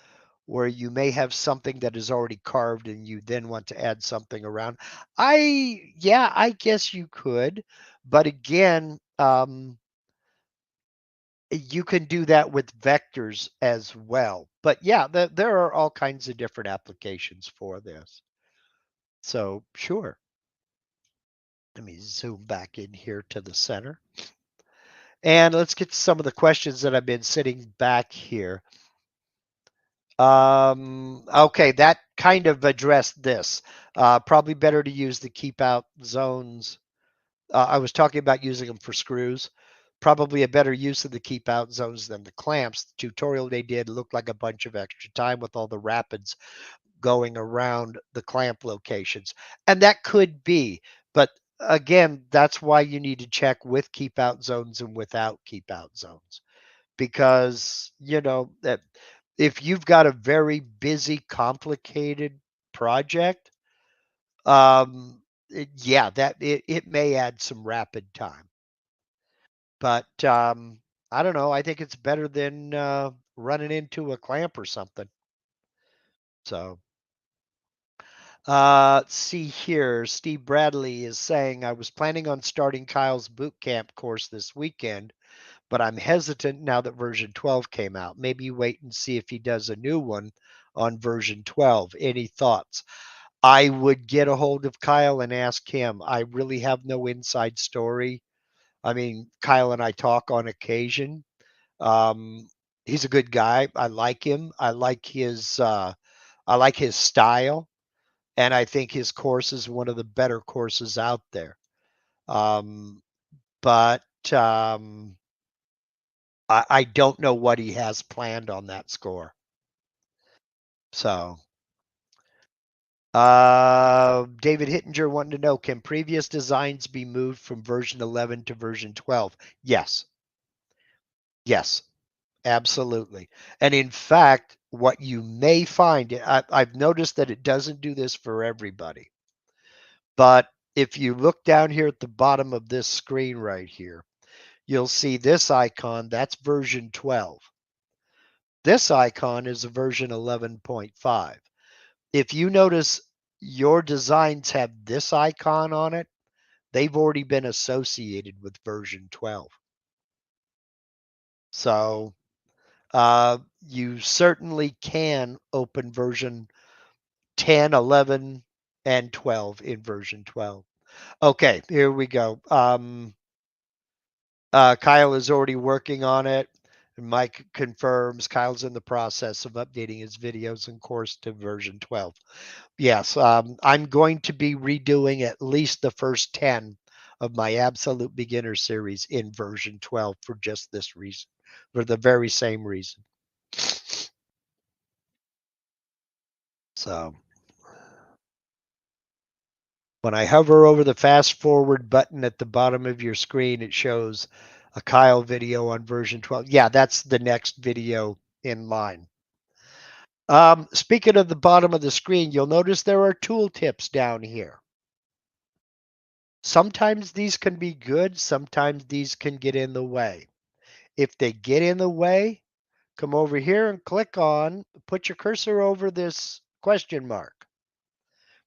[SPEAKER 1] where you may have something that is already carved and you then want to add something around. I guess you could, but again, you can do that with vectors as well. But yeah, there are all kinds of different applications for this. So sure. Let me zoom back in here to the center. And let's get to some of the questions that have been sitting back here. Okay, that kind of addressed this. Probably better to use the keep out zones. I was talking about using them for screws. Probably a better use of the keep out zones than the clamps. The tutorial they did looked like a bunch of extra time with all the rapids going around the clamp locations. And that could be, but again, that's why you need to check with keep out zones and without keep out zones. Because, that if you've got a very busy, complicated project, it may add some rapid time. But I don't know. I think it's better than running into a clamp or something. So, let's see here. Steve Bradley is saying, I was planning on starting Kyle's boot camp course this weekend, but I'm hesitant now that version 12 came out. Maybe wait and see if he does a new one on version 12. Any thoughts? I would get a hold of Kyle and ask him. I really have no inside story. I mean, Kyle and I talk on occasion. Um, he's a good guy. I like him. I like his style, and I think his course is one of the better courses out there. Um, but I don't know what he has planned on that score. So, David Hittinger wanted to know, can previous designs be moved from version 11 to version 12? Yes. Yes, absolutely. And in fact, what you may find, I've noticed that it doesn't do this for everybody. But if you look down here at the bottom of this screen right here, you'll see this icon, that's version 12. This icon is a version 11.5. If you notice your designs have this icon on it, they've already been associated with version 12. So you certainly can open version 10, 11, and 12 in version 12. Okay, here we go. Kyle is already working on it. Mike confirms Kyle's in the process of updating his videos and course to version 12. Yes, I'm going to be redoing at least the first 10 of my absolute beginner series in version 12 for just this reason, for the very same reason. So when I hover over the fast forward button at the bottom of your screen, it shows a Kyle video on version 12. Yeah, that's the next video in line. Speaking of the bottom of the screen, you'll notice there are tooltips down here. Sometimes these can be good, sometimes these can get in the way. If they get in the way, come over here and put your cursor over this question mark.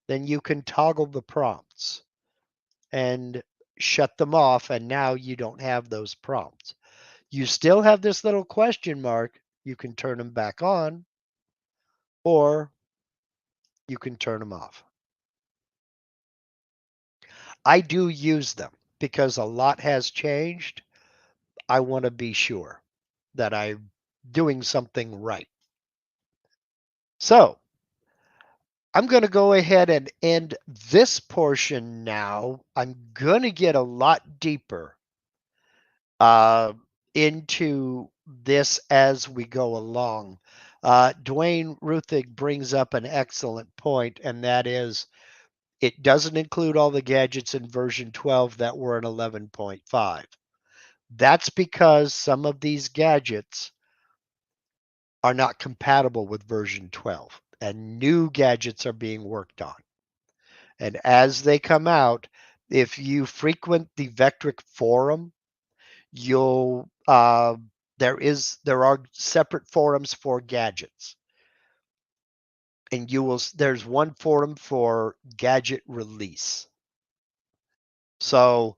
[SPEAKER 1] Then you can toggle the prompts and shut them off, and now you don't have those prompts. You still have this little question mark. You can turn them back on, or you can turn them off. I do use them because a lot has changed. I want to be sure that I'm doing something right. So I'm going to go ahead and end this portion now. I'm going to get a lot deeper uh, into this as we go along. Dwayne Ruthig brings up an excellent point, and that is it doesn't include all the gadgets in version 12 that were in 11.5. That's because some of these gadgets are not compatible with version 12, and new gadgets are being worked on. And as they come out, if you frequent the Vectric forum, you'll there are separate forums for gadgets, and there's one forum for gadget release. So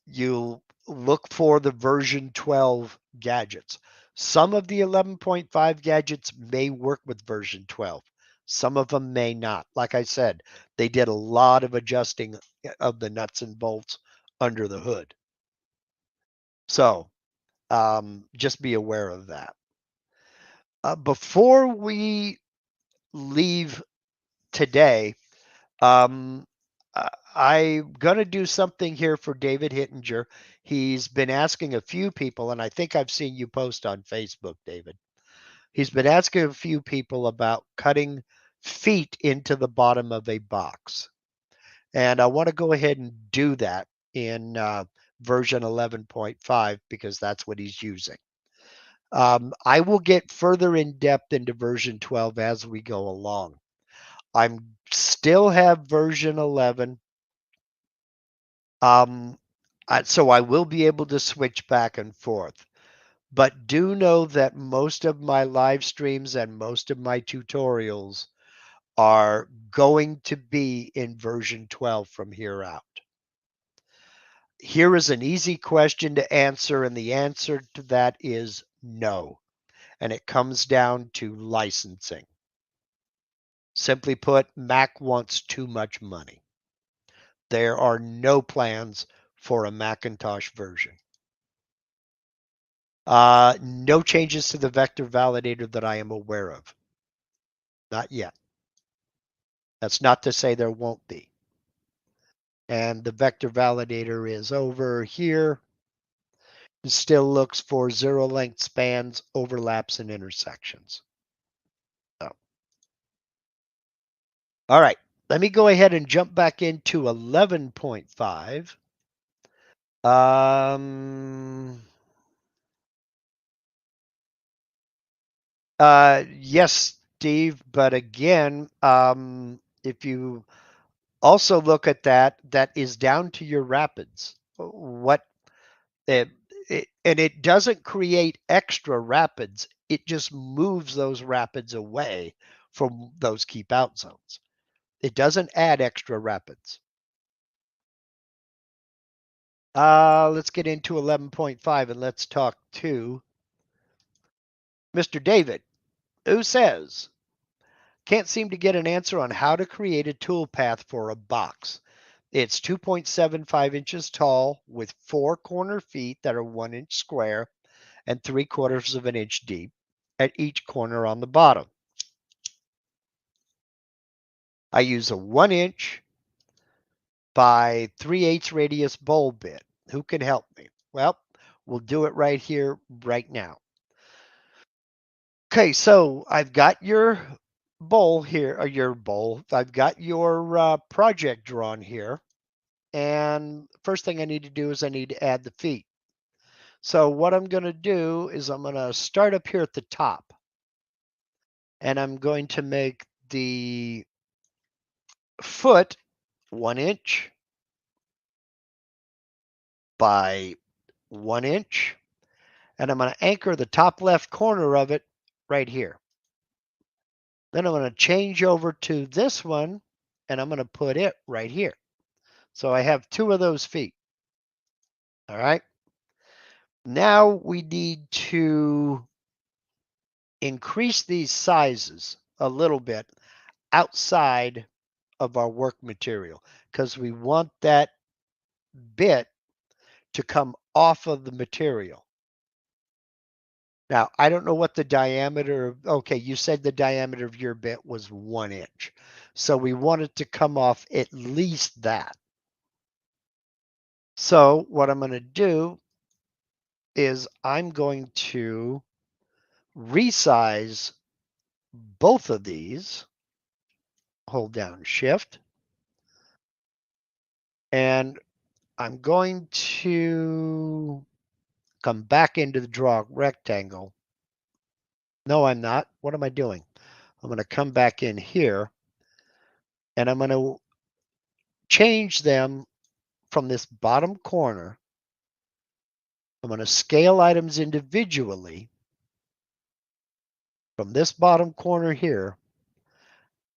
[SPEAKER 1] you look for the version 12 gadgets. Some of the 11.5 gadgets may work with version 12. Some of them may not. Like I said, they did a lot of adjusting of the nuts and bolts under the hood. So just be aware of that. Before we leave today, um, I'm going to do something here for David Hittinger. He's been asking a few people, and I think I've seen you post on Facebook, David. He's been asking a few people about cutting feet into the bottom of a box. And I want to go ahead and do that in version 11.5 because that's what he's using. I will get further in depth into version 12 as we go along. I'm still have version 11. So I will be able to switch back and forth. But do know that most of my live streams and most of my tutorials are going to be in version 12 from here out. Here is an easy question to answer, and the answer to that is no. And it comes down to licensing. Simply put, Mac wants too much money. There are no plans for a Macintosh version. No changes to the vector validator that I am aware of. Not yet. That's not to say there won't be. And the vector validator is over here. It still looks for zero length spans, overlaps, and intersections. So, all right, let me go ahead and jump back into 11.5. Yes, Steve, but again, if you also look at that, that is down to your rapids. What it, and it doesn't create extra rapids. It just moves those rapids away from those keep out zones. It doesn't add extra rapids. Let's get into 11.5 and let's talk to Mr. David, who says, can't seem to get an answer on how to create a toolpath for a box. It's 2.75 inches tall with 4 corner feet that are 1 inch square and 3/4 of an inch deep at each corner on the bottom. I use a 1 inch by 3/8 radius bowl bit. Who can help me? Well, we'll do it right here, right now. Okay, so I've got your bowl here, or your bowl. I've got your project drawn here. And first thing I need to do is I need to add the feet. So what I'm going to do is I'm going to start up here at the top. And I'm going to make the foot 1 inch by 1 inch. And I'm going to anchor the top left corner of it right here. Then I'm going to change over to this one and I'm going to put it right here. So I have 2 of those feet. All right. Now we need to increase these sizes a little bit outside of our work material because we want that bit to come off of the material. Now, I don't know what the diameter of, okay, you said the diameter of your bit was 1 inch. So we want it to come off at least that. So what I'm going to do is I'm going to resize both of these, hold down Shift, and I'm going to come back into the draw rectangle. No, I'm not. What am I doing? I'm going to come back in here and I'm going to change them from this bottom corner. I'm going to scale items individually from this bottom corner here.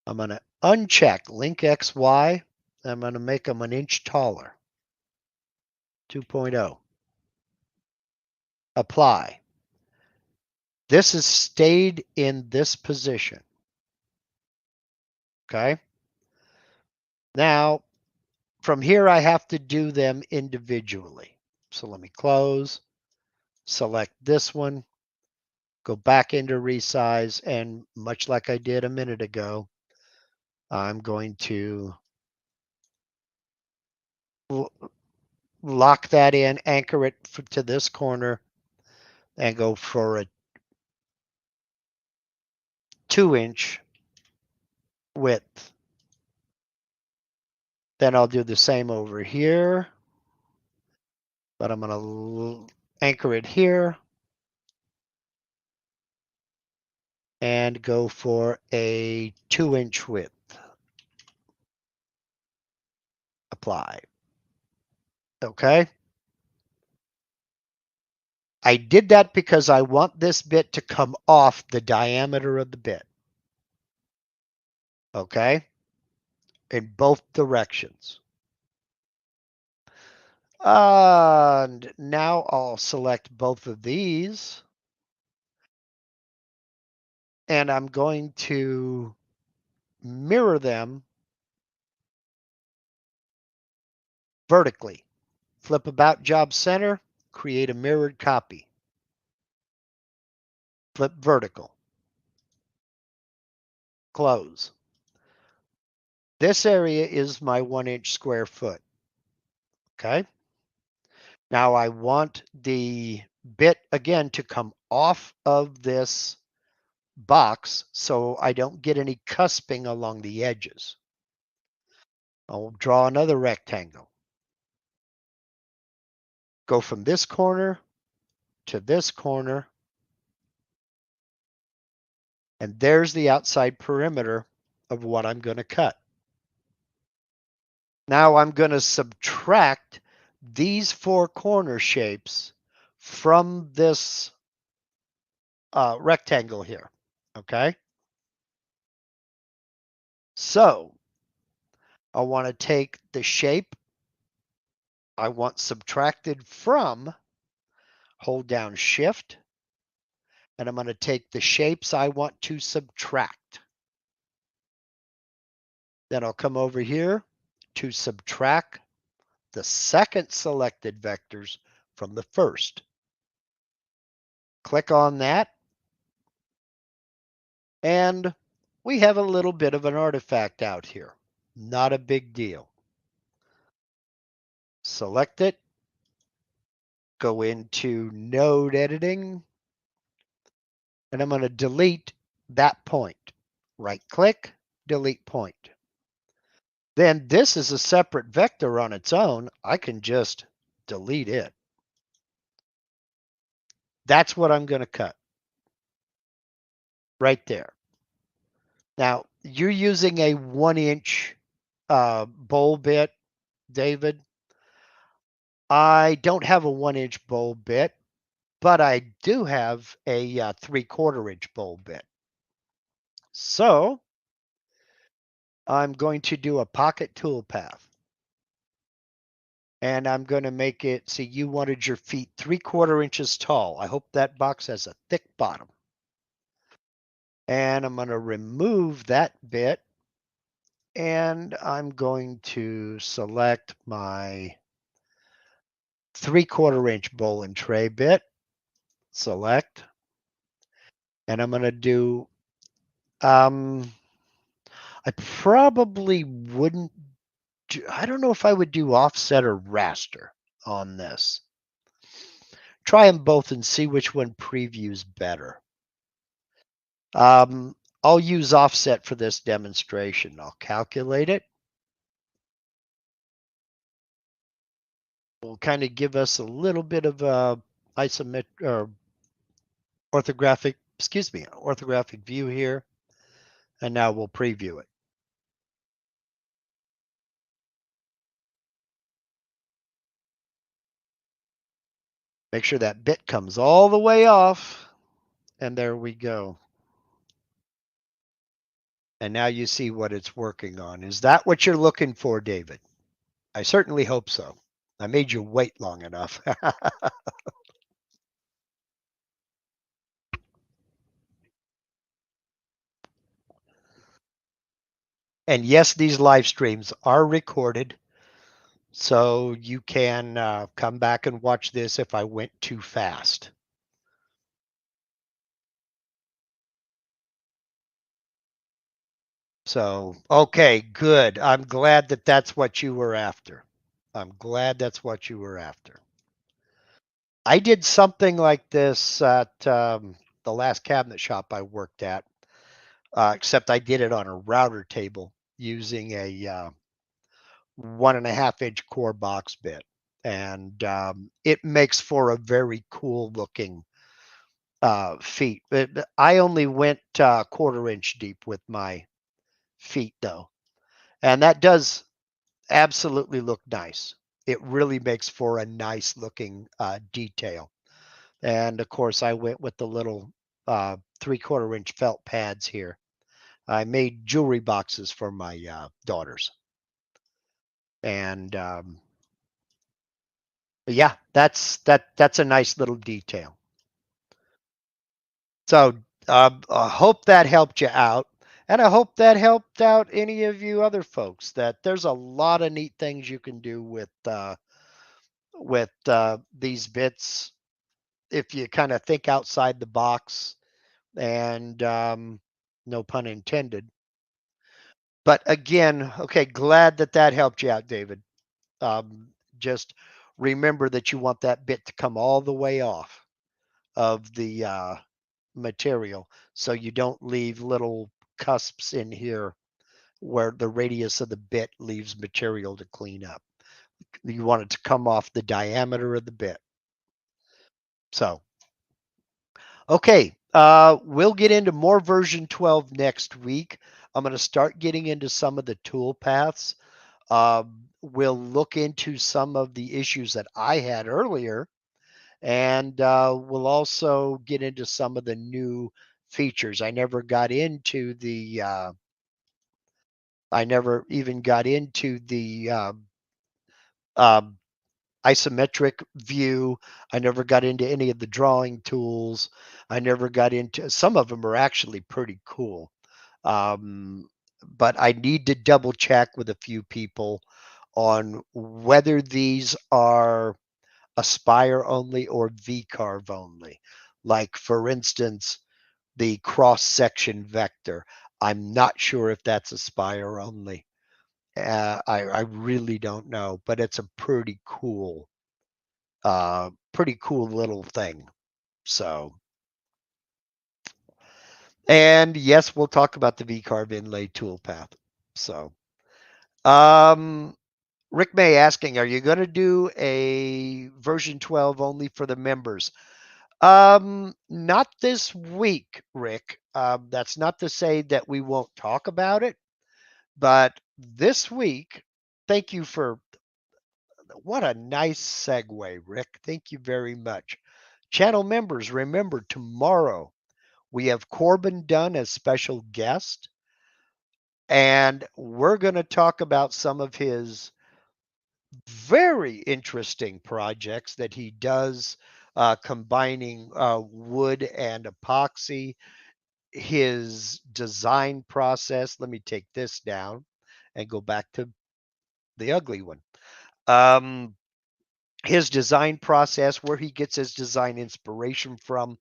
[SPEAKER 1] I'm going to uncheck link XY. I'm going to make them an inch taller. 2.0. Apply. This has stayed in this position. Okay. Now, from here, I have to do them individually. So let me close, select this one, go back into resize, and much like I did a minute ago, I'm going to lock that in, anchor it to this corner, and go for a 2-inch width. Then I'll do the same over here, but I'm going to anchor it here and go for a 2-inch width. Apply. Okay. I did that because I want this bit to come off the diameter of the bit. Okay? In both directions. And now I'll select both of these. And I'm going to mirror them vertically. Flip about job center, create a mirrored copy. Flip vertical. Close. This area is my 1-inch square foot. Okay. Now I want the bit again to come off of this box so I don't get any cusping along the edges. I'll draw another rectangle. Go from this corner to this corner. And there's the outside perimeter of what I'm going to cut. Now I'm going to subtract these 4 corner shapes from this rectangle here. Okay. So I want to take the shape I want subtracted from, hold down Shift, and I'm going to take the shapes I want to subtract. Then I'll come over here to subtract the second selected vectors from the first. Click on that, and we have a little bit of an artifact out here. Not a big deal. Select it, go into node editing, and I'm going to delete that point. Right click, delete point. Then this is a separate vector on its own. I can just delete it. That's what I'm going to cut. Right there. Now, you're using a 1-inch bowl bit, David. I don't have a 1-inch bowl bit, but I do have a 3/4-inch bowl bit. So I'm going to do a pocket toolpath. And I'm going to make it, see, you wanted your feet 3/4 inches tall. I hope that box has a thick bottom. And I'm going to remove that bit. And I'm going to select my 3/4 inch bowl and tray bit. Select. And I'm going to do, I probably wouldn't do, I don't know if I would do offset or raster on this. Try them both and see which one previews better. I'll use offset for this demonstration. I'll calculate it. Will kind of give us a little bit of isometric or orthographic view here. And now we'll preview it. Make sure that bit comes all the way off. And there we go. And now you see what it's working on. Is that what you're looking for, David? I certainly hope so. I made you wait long enough. And yes, these live streams are recorded. So you can come back and watch this if I went too fast. So, okay, good. I'm glad that that's what you were after. I'm glad that's what you were after. I did something like this at the last cabinet shop I worked at, except I did it on a router table using a 1.5-inch core box bit. And it makes for a very cool looking feet. I only went 1/4 inch deep with my feet though. And that does absolutely look nice. It really makes for a nice looking detail. And of course, I went with the little 3/4 inch felt pads here. I made jewelry boxes for my daughters. And yeah, that's a nice little detail. So I hope that helped you out. And I hope that helped out any of you other folks that there's a lot of neat things you can do with these bits if you kind of think outside the box and no pun intended. But again, okay, glad that that helped you out, David. Just remember that you want that bit to come all the way off of the material so you don't leave little cusps in here where the radius of the bit leaves material to clean up. You want it to come off the diameter of the bit. So, okay, we'll get into more version 12 next week. I'm going to start getting into some of the tool paths. We'll look into some of the issues that I had earlier, and we'll also get into some of the new features. I never got into the I never even got into the um, isometric view. I never got into any of the drawing tools. I never got into some of them are actually pretty cool. Um, but I need to double check with a few people on whether these are Aspire only or VCarve only. Like, for instance, the cross section vector. I'm not sure if that's Aspire only. I really don't know, but it's a pretty cool little thing. So, and yes, we'll talk about the VCarve inlay toolpath. So, um, Rick May asking, are you going to do a version 12 only for the members? Not this week, Rick. That's not to say that we won't talk about it, but this week, thank you for what a nice segue, Rick. Thank you very much. Channel members, remember tomorrow we have Corbin Dunn as special guest, and we're going to talk about some of his very interesting projects that he does combining wood and epoxy, his design process. Let me take this down and go back to the ugly one. Um, his design process, where he gets his design inspiration from,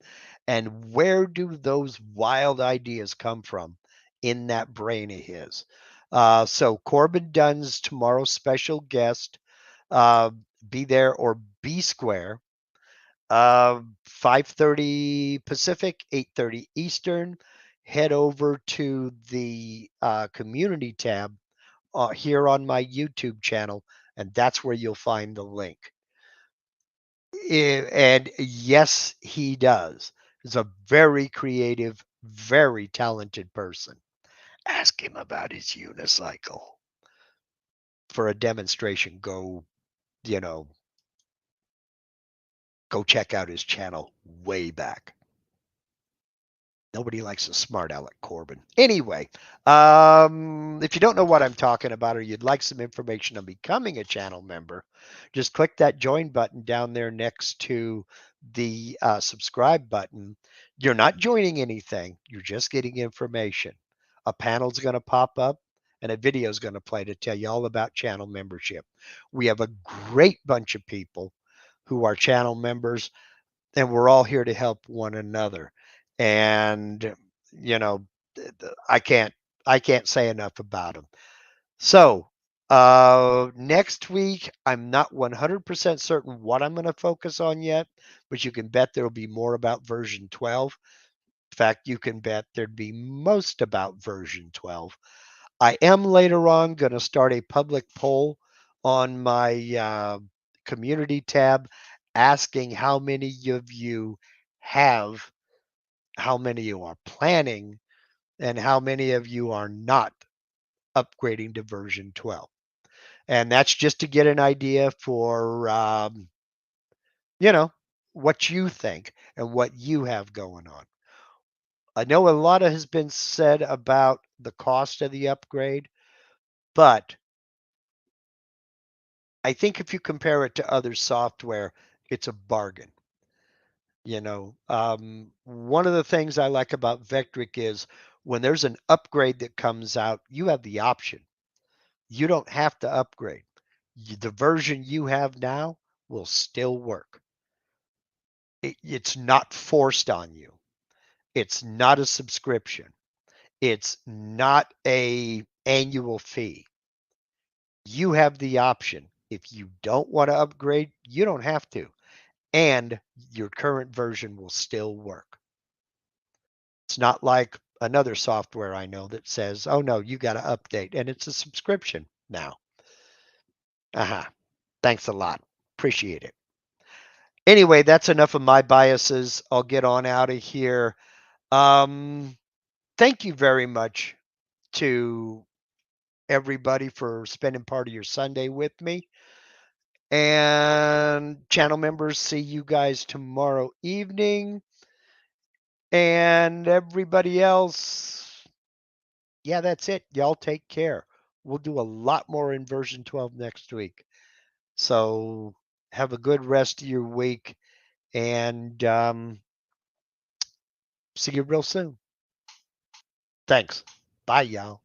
[SPEAKER 1] and where do those wild ideas come from in that brain of his. So Corbin Dunn's tomorrow's special guest. Uh, be there or be square. 5:30 Pacific, 8:30 Eastern. Head over to the community tab here on my YouTube channel, and that's where you'll find the link. And yes, he does. He's a very creative, very talented person. Ask him about his unicycle. For a demonstration, you know, go check out his channel way back. Nobody likes a smart aleck Corbin. Anyway, if you don't know what I'm talking about or you'd like some information on becoming a channel member, just click that join button down there next to the subscribe button. You're not joining anything. You're just getting information. A panel's going to pop up and a video is going to play to tell you all about channel membership. We have a great bunch of people who are channel members, and we're all here to help one another. And you know, I can't say enough about them. So next week, I'm not 100% certain what I'm going to focus on yet, but you can bet there'll be more about version 12. In fact, you can bet there'd be most about version 12. I am later on going to start a public poll on my community tab asking how many of you have, how many of you are planning, and how many of you are not upgrading to version 12. And that's just to get an idea for, you know, what you think and what you have going on. I know a lot has been said about the cost of the upgrade, but I think if you compare it to other software, it's a bargain. One of the things I like about Vectric is when there's an upgrade that comes out, you have the option. You don't have to upgrade. The version you have now will still work. It's not forced on you. It's not a subscription. It's not a annual fee. You have the option. If you don't want to upgrade, you don't have to. And your current version will still work. It's not like another software I know that says, oh no, you got to update. And it's a subscription now. Thanks a lot. Appreciate it. Anyway, that's enough of my biases. I'll get on out of here. Thank you very much to everybody for spending part of your Sunday with me. And channel members, see you guys tomorrow evening. And everybody else, yeah, that's it. Y'all take care. We'll do a lot more in version 12 next week. So have a good rest of your week and see you real soon. Thanks. Bye, y'all.